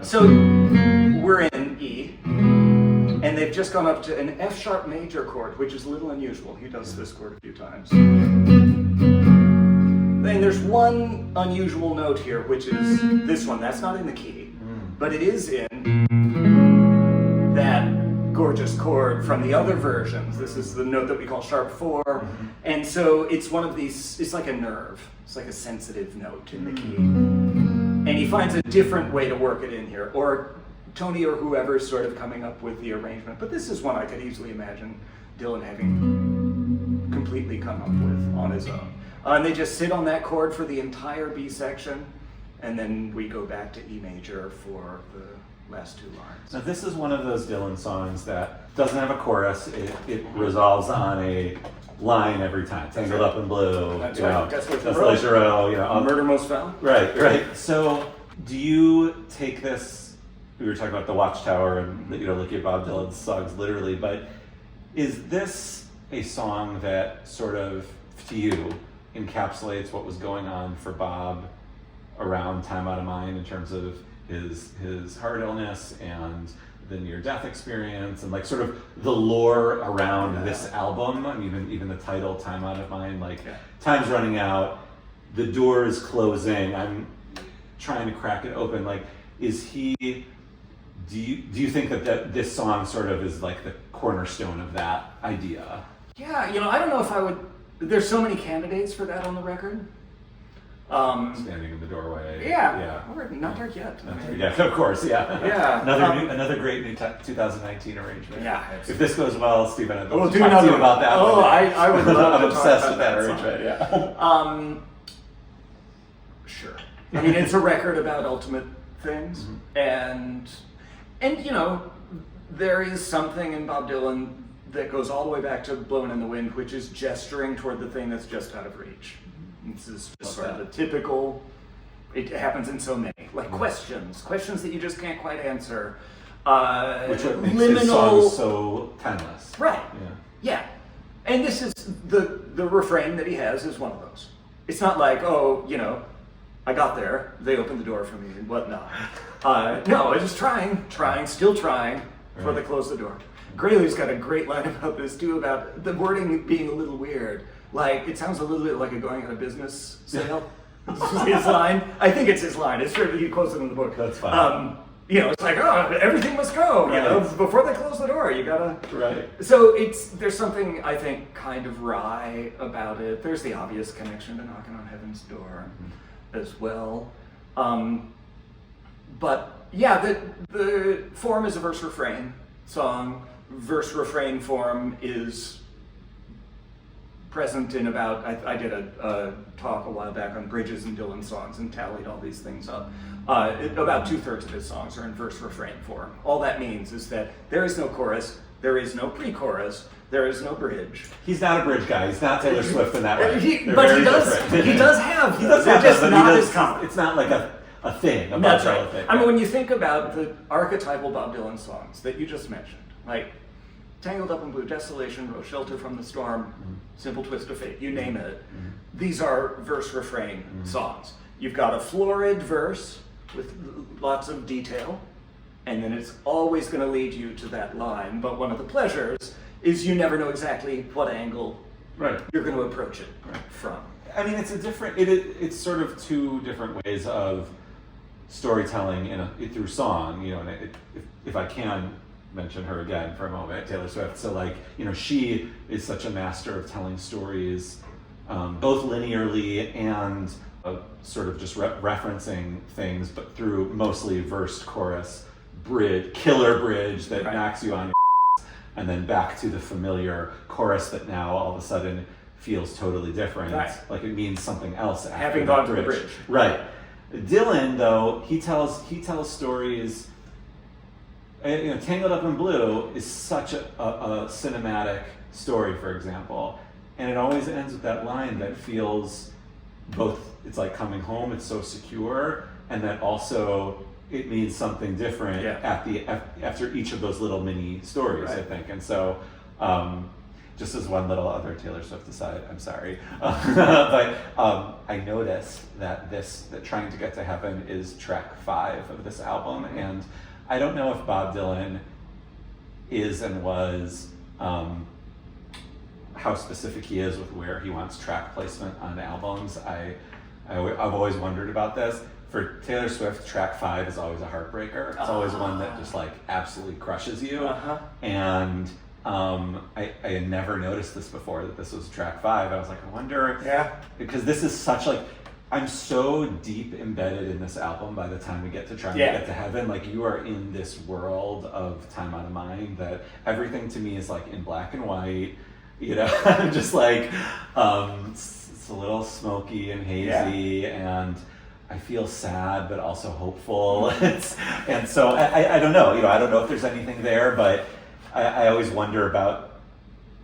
So we're in E, and they've just gone up to an F sharp major chord, which is a little unusual. He does this chord a few times. And there's one unusual note here, which is this one. That's not in the key, but it is in that gorgeous chord from the other versions. This is the note that we call sharp 4, and so it's one of these. It's like a nerve. It's like a sensitive note in the key, and he finds a different way to work it in here, or Tony or whoever is sort of coming up with the arrangement. But this is one I could easily imagine Dylan having completely come up with on his own. And they just sit on that chord for the entire B section, and then we go back to E major for the last two lines. So this is one of those Dylan songs that doesn't have a chorus. It resolves on a line every time. Tangled Up in Blue. That's you right. know, Desolation Row. Murder Most Foul. Right. So do you take this? We were talking about the Watchtower and looking at Bob Dylan's songs literally, but is this a song that sort of, to you, encapsulates what was going on for Bob around Time Out of Mind in terms of his heart illness and the near-death experience and like sort of the lore around this album? I mean, even the title, Time Out of Mind, like time's running out, the door is closing, I'm trying to crack it open. Like, is he? Do you think that this song sort of is like the cornerstone of that idea? Yeah, I don't know if I would. There's so many candidates for that on the record. Standing in the doorway. Yeah. We're not there yet. Yeah, of course. Yeah. Yeah. Another great new 2019 arrangement. Yeah. If this goes well, Stephen, I'd We'll love to do talk to another you about that. Oh, one. I would love I'm to obsessed talk with that about arrangement. Yeah. Sure. I mean, it's a record about ultimate things, and there is something in Bob Dylan that goes all the way back to Blowin' in the Wind, which is gesturing toward the thing that's just out of reach. This is just sort of the typical, it happens in so many, like questions that you just can't quite answer. Which what makes his songs so timeless. Right. Yeah. And this is, the refrain that he has is one of those. It's not like, I got there, they opened the door for me and whatnot. No, I was just trying, still trying, before they closed the door. Graylu's got a great line about this too, about the wording being a little weird. Like, it sounds a little bit like a going out of business sale. This is his line. I think it's his line. It's true, he quotes it in the book. That's fine. It's like, oh, everything must go, Right. before they close the door, you gotta... Right. So there's something, I think, kind of wry about it. There's the obvious connection to Knocking on Heaven's Door as well. But yeah, the form is a verse-refrain song. Verse-refrain form is present in about, I did a talk a while back on Bridges and Dylan songs and tallied all these things up. About 2/3 of his songs are in verse-refrain form. All that means is that there is no chorus, there is no pre-chorus, there is no bridge. He's not a bridge guy. He's not Taylor Swift in that way. He They're does very have different. he does have He does have just that, but not he as does, common. it's not like a thing. A That's Bob Dylan right. thing. I mean, when you think about the archetypal Bob Dylan songs that you just mentioned, like Tangled Up in Blue, Desolation Row, Shelter from the Storm, Simple Twist of Fate, you name it, these are verse-refrain songs. You've got a florid verse with lots of detail, and then it's always going to lead you to that line, but one of the pleasures is you never know exactly what angle Right. you're going to approach it from. I mean, it's a different. It's sort of two different ways of storytelling through song. And if I can mention her again for a moment, Taylor Swift. So she is such a master of telling stories, both linearly and sort of just referencing things, but through mostly versed chorus, killer bridge that knocks you on your and then back to the familiar chorus that now all of a sudden feels totally different. Right. Like it means something else after Having the gone to the bridge. Right. Dylan, though, he tells stories. Tangled Up in Blue is such a cinematic story, for example, and it always ends with that line that feels both. It's like coming home. It's so secure, and that also it means something different after each of those little mini stories, Right. I think. And so, just as one little other Taylor Swift aside, I'm sorry, but I noticed that Trying to Get to Heaven is track 5 of this album, and I don't know if Bob Dylan is and was how specific he is with where he wants track placement on albums. I've always wondered about this. For Taylor Swift, track 5 is always a heartbreaker. It's always one that just absolutely crushes you. And I had never noticed this before, that this was track 5. I was like, I wonder, because this is such I'm so deep embedded in this album by the time we get to Trying to Get to Heaven. You are in this world of Time Out of Mind that everything to me is in black and white. I'm just it's a little smoky and hazy, and I feel sad but also hopeful. And so I don't know. I don't know if there's anything there, but I always wonder about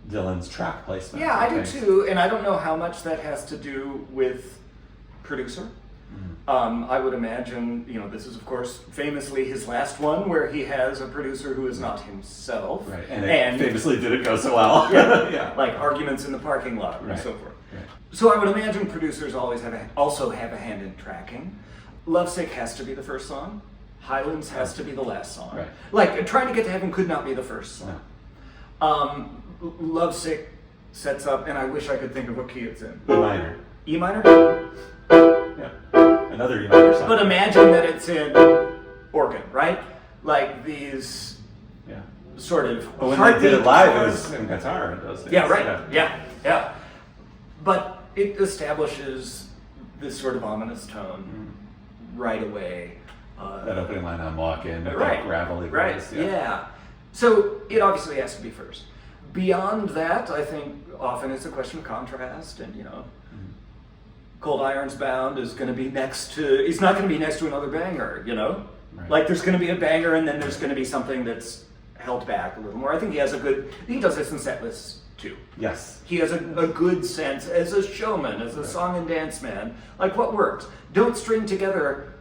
Dylan's track placement. Yeah, I do too, and I don't know how much that has to do with producer. I would imagine, this is of course famously his last one, where he has a producer who is not himself. Right, and it famously didn't go so well. Like arguments in the parking lot and so forth. Right. So I would imagine producers also have a hand in tracking. Lovesick has to be the first song. Highlands has to be the last song. Right. Trying to Get to Heaven could not be the first song. No. Lovesick sets up, and I wish I could think of what key it's in. E minor. E minor? Yeah. Another E minor song. But imagine that it's in organ, right? These sort of But when they did it live, it was in guitar in those days. Yeah, right. Yeah. But it establishes this sort of ominous tone right away. That opening line, I'm walking, that Right. gravelly Right. voice. Yeah. So it obviously has to be first. Beyond that, I think often it's a question of contrast, and Cold Iron's Bound is going to be it's not going to be next to another banger, Right. There's going to be a banger, and then there's going to be something that's held back a little more. I think he does this in set lists too. Yes. He has a good sense as a showman, as a song and dance man, what works. Don't string together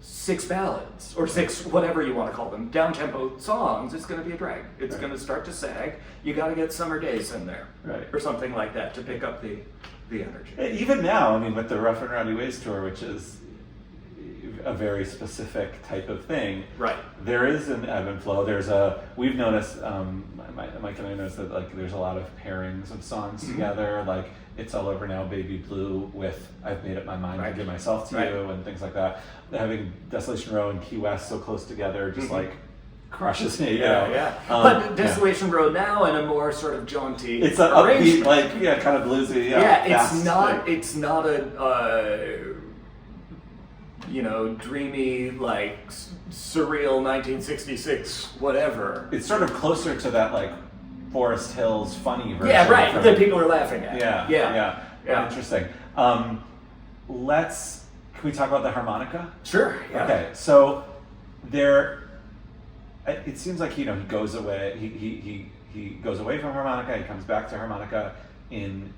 6 ballads or 6 whatever you want to call them down-tempo songs. It's going to be a drag. It's going to start to sag. You got to get Summer Days in there, or something like that to pick up the energy. Even now, with the Rough and Rowdy Ways tour, which is, a very specific type of thing. Right. There is an ebb and flow. We've noticed, Mike and I noticed that like there's a lot of pairings of songs together, like It's All Over Now, Baby Blue with I've Made Up My Mind to Give Myself to You and things like that. Having Desolation Row and Key West so close together just like crushes me. But Desolation Road now in a more sort of jaunty it's an upbeat, like kind of bluesy. It's not a dreamy, like surreal 1966 whatever. It's sort of closer to that like Forest Hills funny version. Yeah, right. That people are laughing at. Yeah. Interesting. Can we talk about the harmonica? Sure. Yeah. Okay. So it seems like he goes away. He goes away from harmonica. He comes back to harmonica in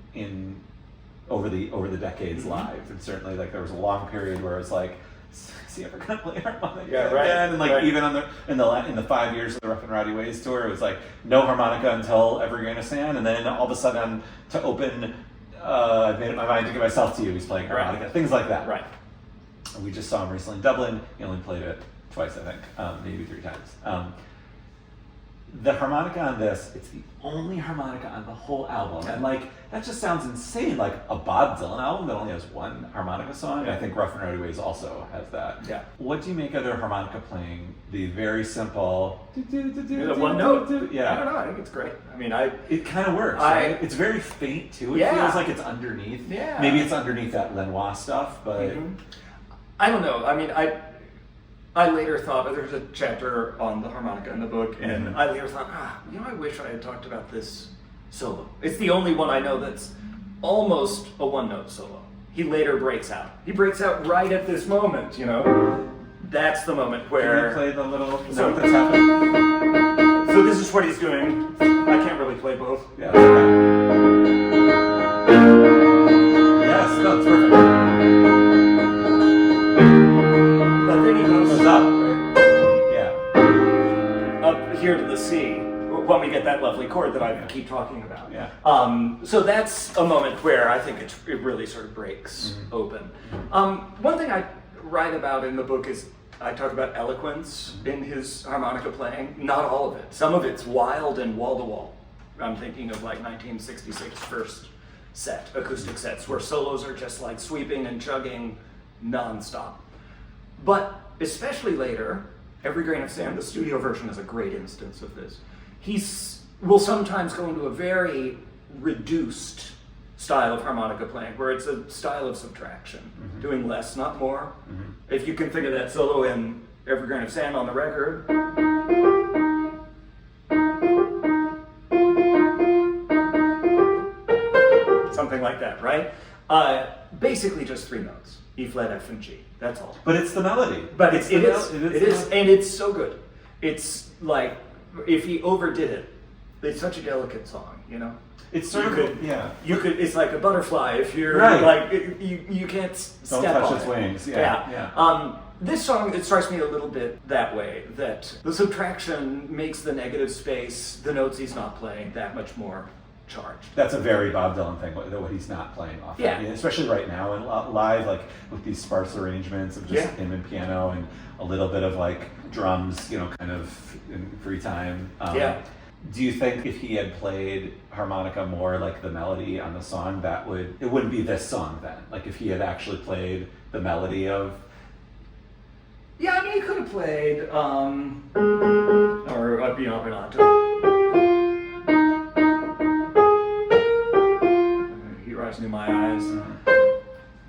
over the decades live, and certainly like there was a long period where it's like, is he ever gonna play harmonica again? And like even in the 5 years of the Rough and Rowdy Ways tour, it was like no harmonica until Every Grain of Sand, and then all of a sudden to open I've Made Up My Mind to Give Myself to You, he's playing harmonica, things like that. Right. We just saw him recently in Dublin. He only played it twice, I think, maybe 3 times. The harmonica on this, it's the only harmonica on the whole album. And like, that just sounds insane. Like a Bob Dylan album that only has one harmonica song. I think Rough and Rowdy Ways also has that. Yeah. What do you make of their harmonica playing? The very simple... The one note? Yeah. I don't know, I think it's great. I mean, it kind of works, right? It's very faint too. It feels like it's underneath. Yeah. Maybe it's underneath that Lenoir stuff, but... I don't know. I mean, I later thought, there's a chapter on the harmonica in the book, and I later thought, I wish I had talked about this solo. It's the only one I know that's almost a one-note solo. He later breaks out. He breaks out right at this moment, That's the moment where... Can you play the little note that's happening? So this is what he's doing. I can't really play both. Yeah. Okay. Yes, that's perfect. But then he goes up, up here to the C when we get that lovely chord that I keep talking about. Yeah. So that's a moment where I think it really sort of breaks open. One thing I write about in the book is I talk about eloquence in his harmonica playing. Not all of it. Some of it's wild and wall-to-wall. I'm thinking of like 1966 first set, acoustic sets, where solos are just like sweeping and chugging nonstop. But especially later, Every Grain of Sand, the studio version, is a great instance of this. He will sometimes go into a very reduced style of harmonica playing, where it's a style of subtraction, doing less, not more. If you can think of that solo in Every Grain of Sand on the record. Something like that, right? Basically just 3 notes. E flat, F, and G. That's all. But it's the melody. But it is, and it's so good. It's like, if he overdid it, it's such a delicate song, It's sort of, You could. It's like a butterfly. If you're like, you can't step Don't touch on its it. wings. Yeah. This song, it strikes me a little bit that way. That the subtraction makes the negative space, the notes he's not playing, that much more charged. That's a very Bob Dylan thing, what he's not playing often. Yeah. Especially right now and live, like with these sparse arrangements of just him and piano and a little bit of like drums, kind of in free time. Do you think if he had played harmonica more like the melody on the song, it wouldn't be this song then? Like if he had actually played the melody of... Yeah, I mean, he could have played, or He Rise Into My Eyes.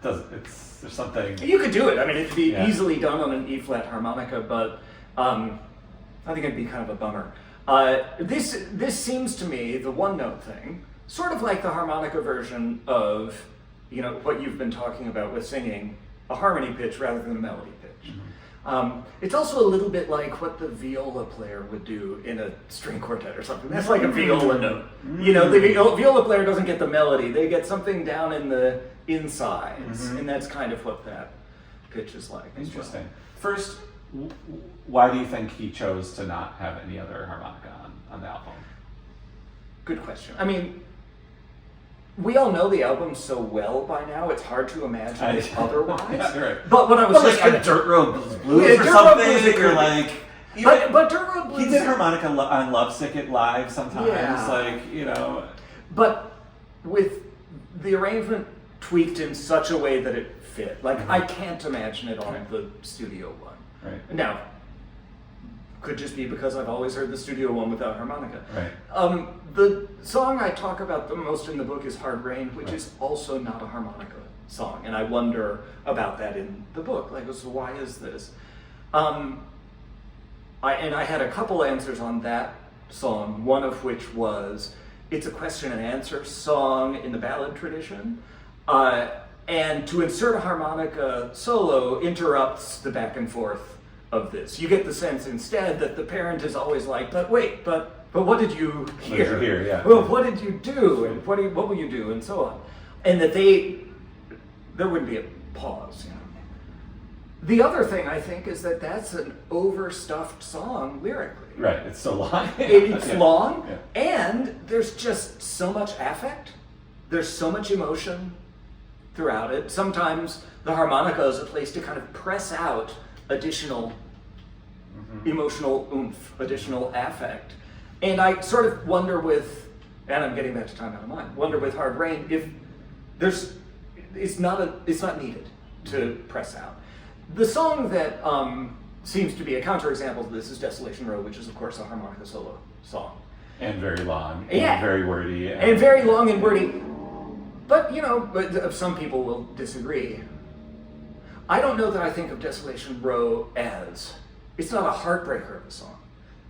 There's something... You could do it. I mean, it'd be easily done on an E flat harmonica, but I think it'd be kind of a bummer. This seems to me, the one note thing, sort of like the harmonica version of, what you've been talking about with singing, a harmony pitch rather than a melody pitch. It's also a little bit like what the viola player would do in a string quartet or something. That's like a viola note. The viola player doesn't get the melody. They get something down in the insides, and that's kind of what that pitch is like. Interesting. First, why do you think he chose to not have any other harmonica on the album? Good question. I mean, we all know the album so well by now, it's hard to imagine it otherwise. Yeah, right. But what I was just like gonna... Dirt Road Blues Yeah, or Dirt Road something, Blues it or could like... be. But Dirt Road Blues... He did harmonica on Lovesick It live sometimes, Yeah. like, you know... But with the arrangement tweaked in such a way that it fit. Like, I can't imagine it on the studio one. Right. Now, could just be because I've always heard the studio one without harmonica. Right. The song I talk about the most in the book is Hard Rain, which is also not a harmonica song. And I wonder about that in the book. Like, so why is this? I had a couple answers on that song, one of which was, it's a question and answer song in the ballad tradition. And to insert a harmonica solo interrupts the back and forth of this. You get the sense instead that the parent is always like, but wait, but what did you hear? What did you hear, yeah. Well, what did you do? And what will you do? And so on. And that there wouldn't be a pause, you know. The other thing I think is that that's an overstuffed song lyrically. Right, it's so long. It's long, Yeah. and there's just so much affect. There's so much emotion throughout it. Sometimes the harmonica is a place to kind of press out additional emotional oomph, additional affect. And I sort of wonder with, and I'm getting back to Time Out of Mind, wonder with Hard Rain if it's not needed to press out. The song that seems to be a counterexample to this is Desolation Row, which is of course a harmonica solo song. And very long, Yeah. and very wordy. And very long and wordy. But, you know, some people will disagree. I don't know that I think of Desolation Row as, it's not a heartbreaker of a song.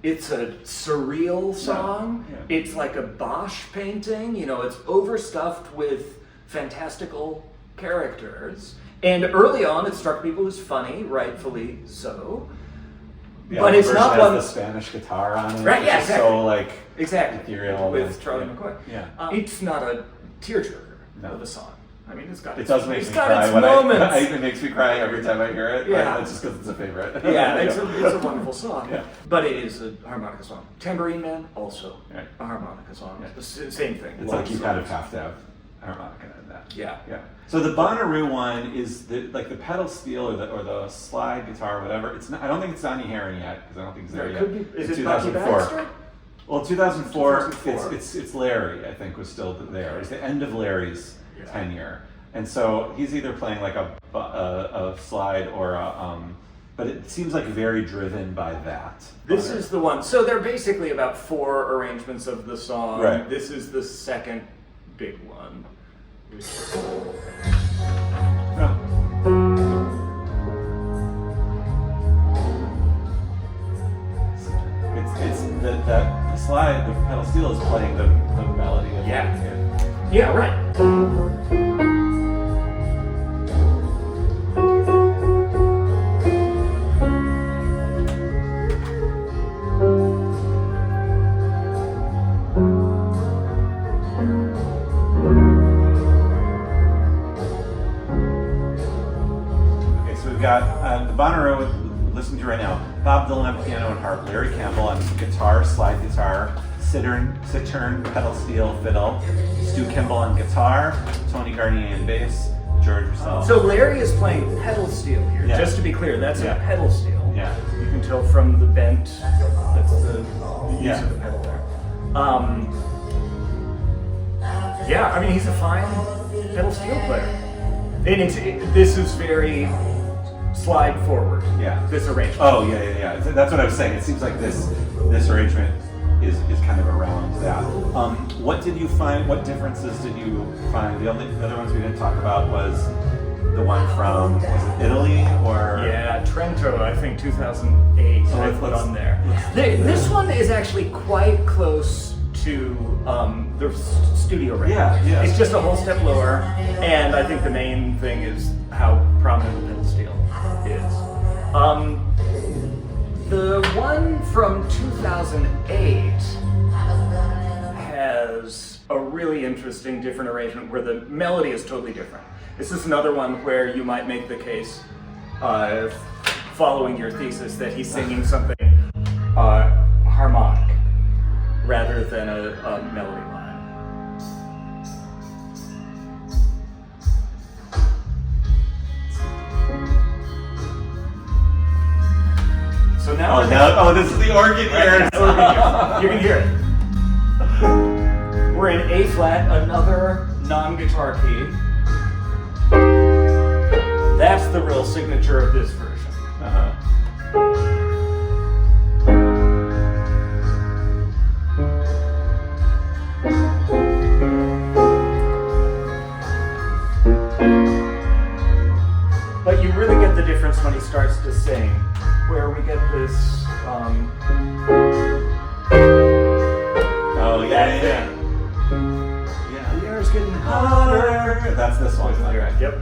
It's a surreal song. Yeah. It's like a Bosch painting. You know, it's overstuffed with fantastical characters. And early on, it struck people as funny, rightfully so. Yeah, but the it's version not has one... the Spanish guitar on it. Right, yeah, which is exactly. so, like, Exactly. ethereal. With Charlie yeah. McCoy. Yeah. It's not a tearjerker No. of a song. I mean, it's got It does make it's me got cry its when moments. it makes me cry every time I hear it. Yeah. That's just because it's a favorite. Yeah, it's a wonderful song. Yeah. But it is a harmonica song. Tambourine Man, also Right. a harmonica song. Yeah. The same thing. It's long like you song. kind of have to have harmonica in that. Yeah. Yeah. So the Bonnaroo one is the pedal steel or the slide guitar or whatever. It's not, I don't think it's Donnie Herron yet because I don't think it's there It yet. could be. Is It's it Bucky 2004. Baxter? Well, 2004. 2004. It's Larry. I think was still there. It's the end of Larry's Yeah. tenure, and so he's either playing like a slide or a but it seems like very driven by that. This is the one. So they're basically about 4 arrangements of the song. Right. This is the second big one. Oh. It's the slide, the pedal steel is playing the melody of Yeah. Yeah, right. Okay, so we've got the Bonnaroo we're listening to right now. Bob Dylan on piano and harp, Larry Campbell on guitar, slide guitar, cittern, pedal steel, fiddle, Stu Kimball on guitar, Tony Garnier on bass, George Russell. So Larry is playing pedal steel here. Yeah. Just to be clear, that's Yeah. a pedal steel. Yeah. You can tell from the bent, that's the use Yeah. of the pedal there. Yeah, I mean, he's a fine pedal steel player. And this is very slide forward. Yeah. This arrangement. Oh yeah. That's what I was saying. It seems like this arrangement is kind of around that. What did you find? What differences did you find? The other ones we didn't talk about was the one from, was it Italy or? Yeah, Trento, I think 2008, So I let's- put let's- on there. This one is actually quite close to the studio range. Yeah. It's just a whole step lower, and I think the main thing is how prominent the pedal steel is. The one from 2008 has a really interesting different arrangement where the melody is totally different. This is another one where you might make the case, following your thesis, that he's singing something harmonic rather than a melody line. Oh, no. Oh, this is the organ here. You can hear it. We're in A flat, another non-guitar key. That's the real signature of this version. But you really get the difference when he starts to sing, where we get this. Oh yeah, yeah. The air's getting hotter. That's this one. Right. Yep.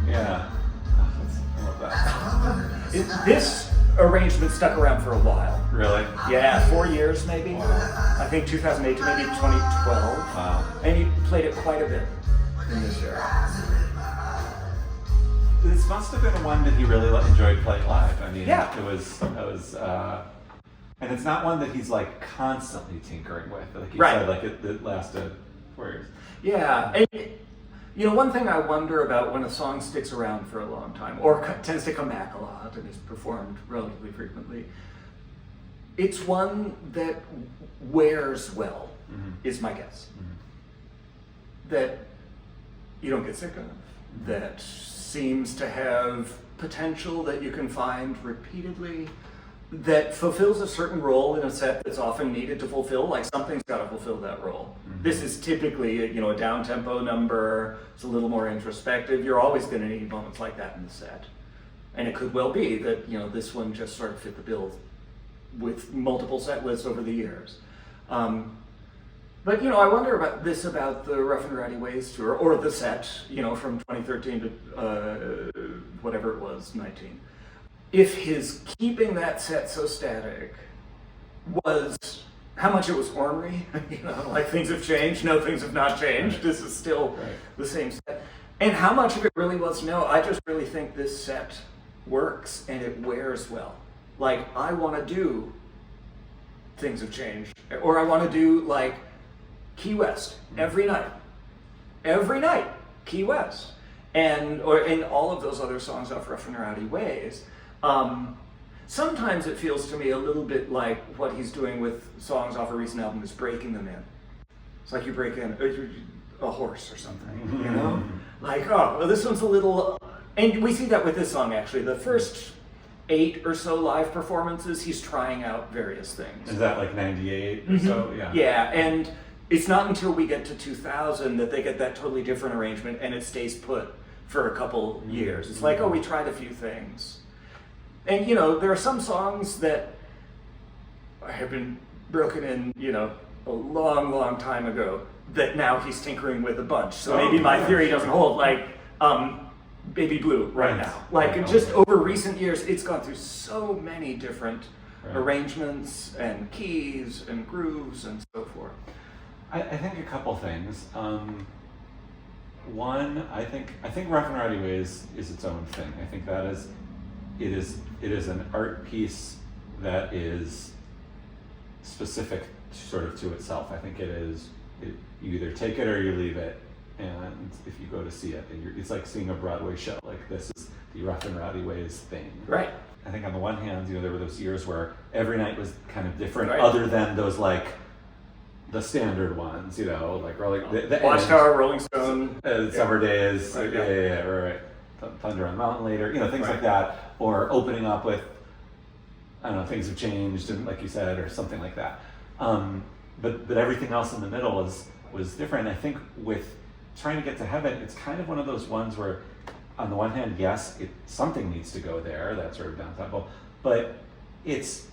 Yeah. I love that. This arrangement stuck around for a while. Really? Yeah, 4 years maybe. I think 2008 to maybe 2012. Wow. And he played it quite a bit in this era. This must have been one that he really enjoyed playing live. I mean, Yeah. it was, and it's not one that he's like constantly tinkering with. Like you Right. said, like it lasted 4 years. Yeah, and you know, one thing I wonder about when a song sticks around for a long time, or tends to come back a lot and is performed relatively frequently, it's one that wears well, is my guess. That you don't get sick of, that seems to have potential that you can find repeatedly, that fulfills a certain role in a set that's often needed to fulfill, like something's got to fulfill that role. This is typically a down-tempo number, it's a little more introspective. You're always going to need moments like that in the set. And it could well be that this one just sort of fit the bill with multiple set lists over the years. But I wonder about the Rough and Rowdy Ways tour, or the set, from 2013 to whatever it was, 19. If his keeping that set so static was how much it was ornery, like things have changed, no, things have not changed, this is still the same set. And how much of it really was, no, I just really think this set works and it wears well. Like, I want to do Things Have Changed, or I want to do like Key West every night, Key West, and all of those other songs off Rough and Rowdy Ways. Sometimes it feels to me a little bit like what he's doing with songs off a recent album is breaking them in. It's like you break in a horse or something, Like, oh, well, this one's a little, and we see that with this song actually. The first 8 or so live performances, he's trying out various things. Is that like 98 or so? Yeah. Yeah, and it's not until we get to 2000 that they get that totally different arrangement and it stays put for a couple years. It's like, oh, we tried a few things. And there are some songs that have been broken in, a long, long time ago that now he's tinkering with a bunch. So maybe my theory doesn't hold, like Baby Blue right now. Like just over recent years, it's gone through so many different arrangements and keys and grooves and so forth. I think a couple things. One, I think Rough and Rowdy Ways is its own thing. I think that it is an art piece that is specific sort of to itself. I think you either take it or you leave it. And if you go to see it, it's like seeing a Broadway show. Like, this is the Rough and Rowdy Ways thing. Right. I think on the one hand, there were those years where every night was kind of different, other than those like the standard ones, like the Watchtower, Rolling Stone, Summer Days, right. Thunder on the Mountain later, things like that, or opening up with, I don't know, Things Have Changed, and like you said, or something like that. But everything else in the middle was different. I think with Trying to Get to Heaven, it's kind of one of those ones where, on the one hand, yes, something needs to go there, that sort of down tempo, but it's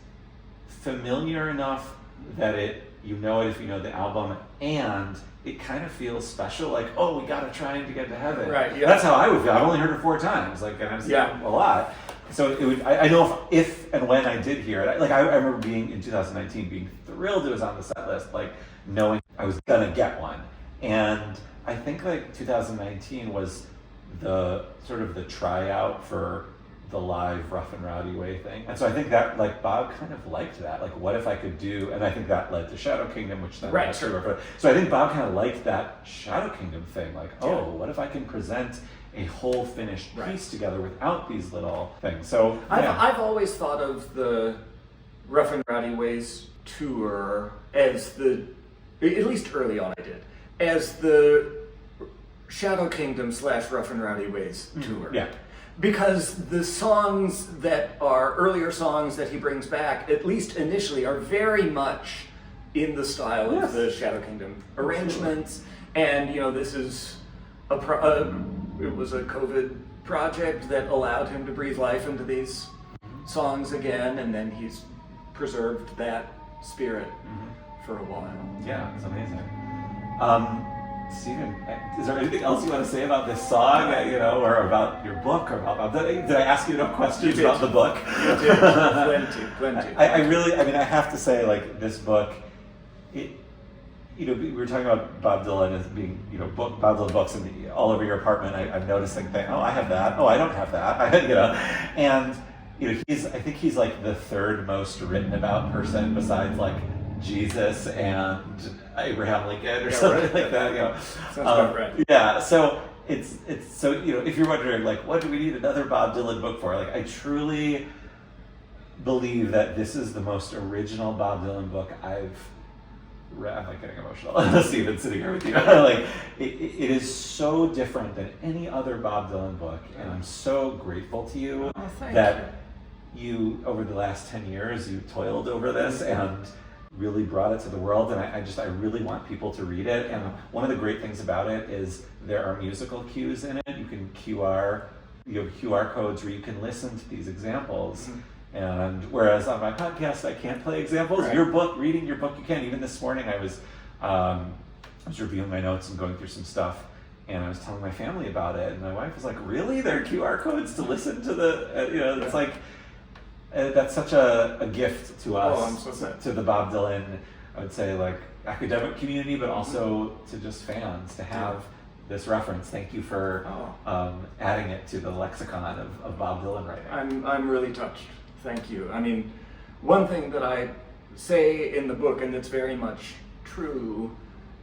familiar enough that you know it if you know the album, and it kind of feels special, like, oh, we gotta Trying to Get to Heaven. Right. Yeah. That's how I would feel. I've only heard it 4 times, and I've seen it a lot. So I know if and when I did hear it, I remember being in 2019 being thrilled it was on the set list, knowing I was gonna get one. And I think 2019 was the sort of the tryout for the live rough and rowdy way thing. And so I think that like Bob kind of liked that. Like, what if I could do, and I think that led to Shadow Kingdom, which then Right, sure. sure. So I think Bob kind of liked that Shadow Kingdom thing. Like, oh, what if I can present a whole finished piece together without these little things? So I've always thought of the Rough and Rowdy Ways tour as at least early on I did, as the Shadow Kingdom / Rough and Rowdy Ways tour. Yeah. Because the songs that are earlier songs that he brings back, at least initially, are very much in the style of the Shadow Kingdom arrangements. And, this is it was a COVID project that allowed him to breathe life into these songs again, and then he's preserved that spirit for a while. Yeah, it's amazing. Stephen, is there anything else you want to say about this song, or about your book, or about? Did I ask you enough questions about the book? You did. Plenty. I have to say, like, this book, we were talking about Bob Dylan as being, Bob Dylan books and all over your apartment. I'm noticing things. Oh, I have that. Oh, I don't have that. And I think he's like the third most written about person besides like Jesus and Abraham Lincoln or something like that. Sounds about right. Yeah. So it's so if you're wondering like what do we need another Bob Dylan book for? Like I truly believe that this is the most original Bob Dylan book I've read. I'm like getting emotional. Stephen sitting here with you. Like it is so different than any other Bob Dylan book, and I'm so grateful to you that you over the last 10 years you toiled over this and really brought it to the world, and I really want people to read it. And one of the great things about it is there are musical cues in it. You can you have QR codes where you can listen to these examples. And whereas on my podcast I can't play examples, reading your book you can. Even this morning I was reviewing my notes and going through some stuff, and I was telling my family about it, and my wife was like, "Really? There are QR codes to listen to the it's like." That's such a gift to us, to the Bob Dylan, I would say, like academic community, but also to just fans to have this reference. Thank you for adding it to the lexicon of Bob Dylan writing. I'm really touched. Thank you. I mean, one thing that I say in the book, and it's very much true,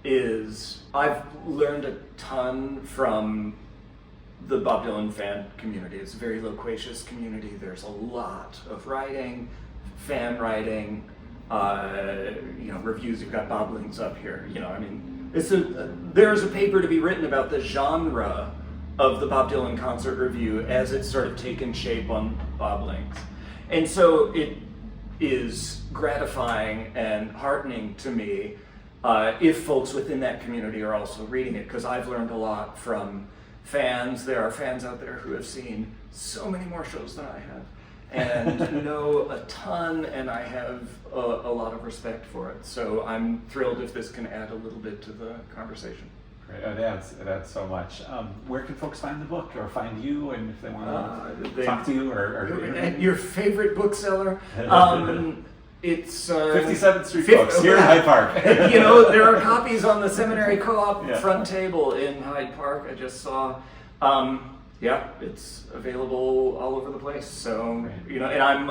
is I've learned a ton from the Bob Dylan fan community. It's a very loquacious community. There's a lot of writing, fan writing, reviews. You've got Boblings up here. There's a paper to be written about the genre of the Bob Dylan concert review as it's sort of taken shape on Boblings. And so it is gratifying and heartening to me if folks within that community are also reading it, because I've learned a lot from fans. There are fans out there who have seen so many more shows than I have and know a ton, and I have a lot of respect for it. So I'm thrilled if this can add a little bit to the conversation. Great. It adds so much. Where can folks find the book or find you, and if they want to talk to you or at your favorite bookseller? It's 57th Street Books here in Hyde Park. There are copies on the Seminary Co-op front table in Hyde Park. I just saw. It's available all over the place. So and I'm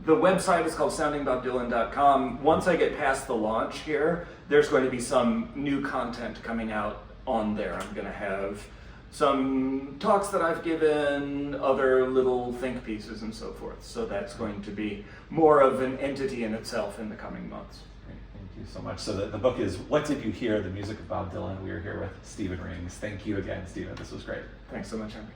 the website is called soundingbobdylan.com. Once I get past the launch here, there's going to be some new content coming out on there. I'm going to have some talks that I've given, other little think pieces and so forth. So that's going to be more of an entity in itself in the coming months. Great, thank you so much. So the book is What Did You Hear? The Music of Bob Dylan. We are here with Stephen Rings. Thank you again, Stephen. This was great. Thanks so much, Henry.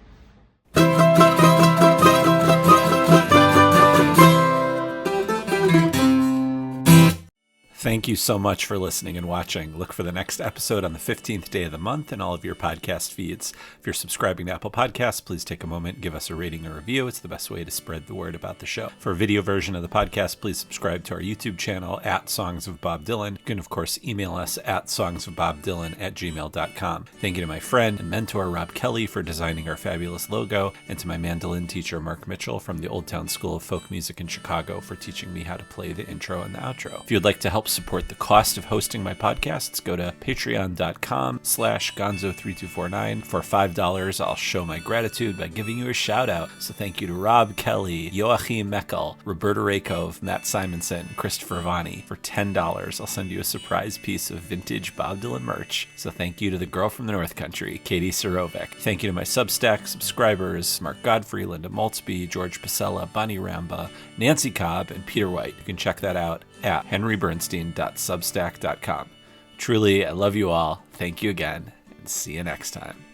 Thank you so much for listening and watching. Look for the next episode on the 15th day of the month in all of your podcast feeds. If you're subscribing to Apple Podcasts, please take a moment and give us a rating or review. It's the best way to spread the word about the show. For a video version of the podcast, please subscribe to our YouTube channel at Songs of Bob Dylan. You can, of course, email us at songsofbobdylan@gmail.com. Thank you to my friend and mentor, Rob Kelly, for designing our fabulous logo, and to my mandolin teacher, Mark Mitchell, from the Old Town School of Folk Music in Chicago, for teaching me how to play the intro and the outro. If you'd like to help support support the cost of hosting my podcasts, go to patreon.com/gonzo3249. For $5, I'll show my gratitude by giving you a shout out. So thank you to Rob Kelly, Joachim Meckel, Roberta Rakove, Matt Simonson, Christopher Vani. For $10, I'll send you a surprise piece of vintage Bob Dylan merch. So thank you to the girl from the North Country, Katie Sorovic. Thank you to my Substack subscribers, Mark Godfrey, Linda Maltzby, George Pasella, Bonnie Ramba, Nancy Cobb, and Peter White. You can check that out at henrybernstein.substack.com. Truly, I love you all. Thank you again, and see you next time.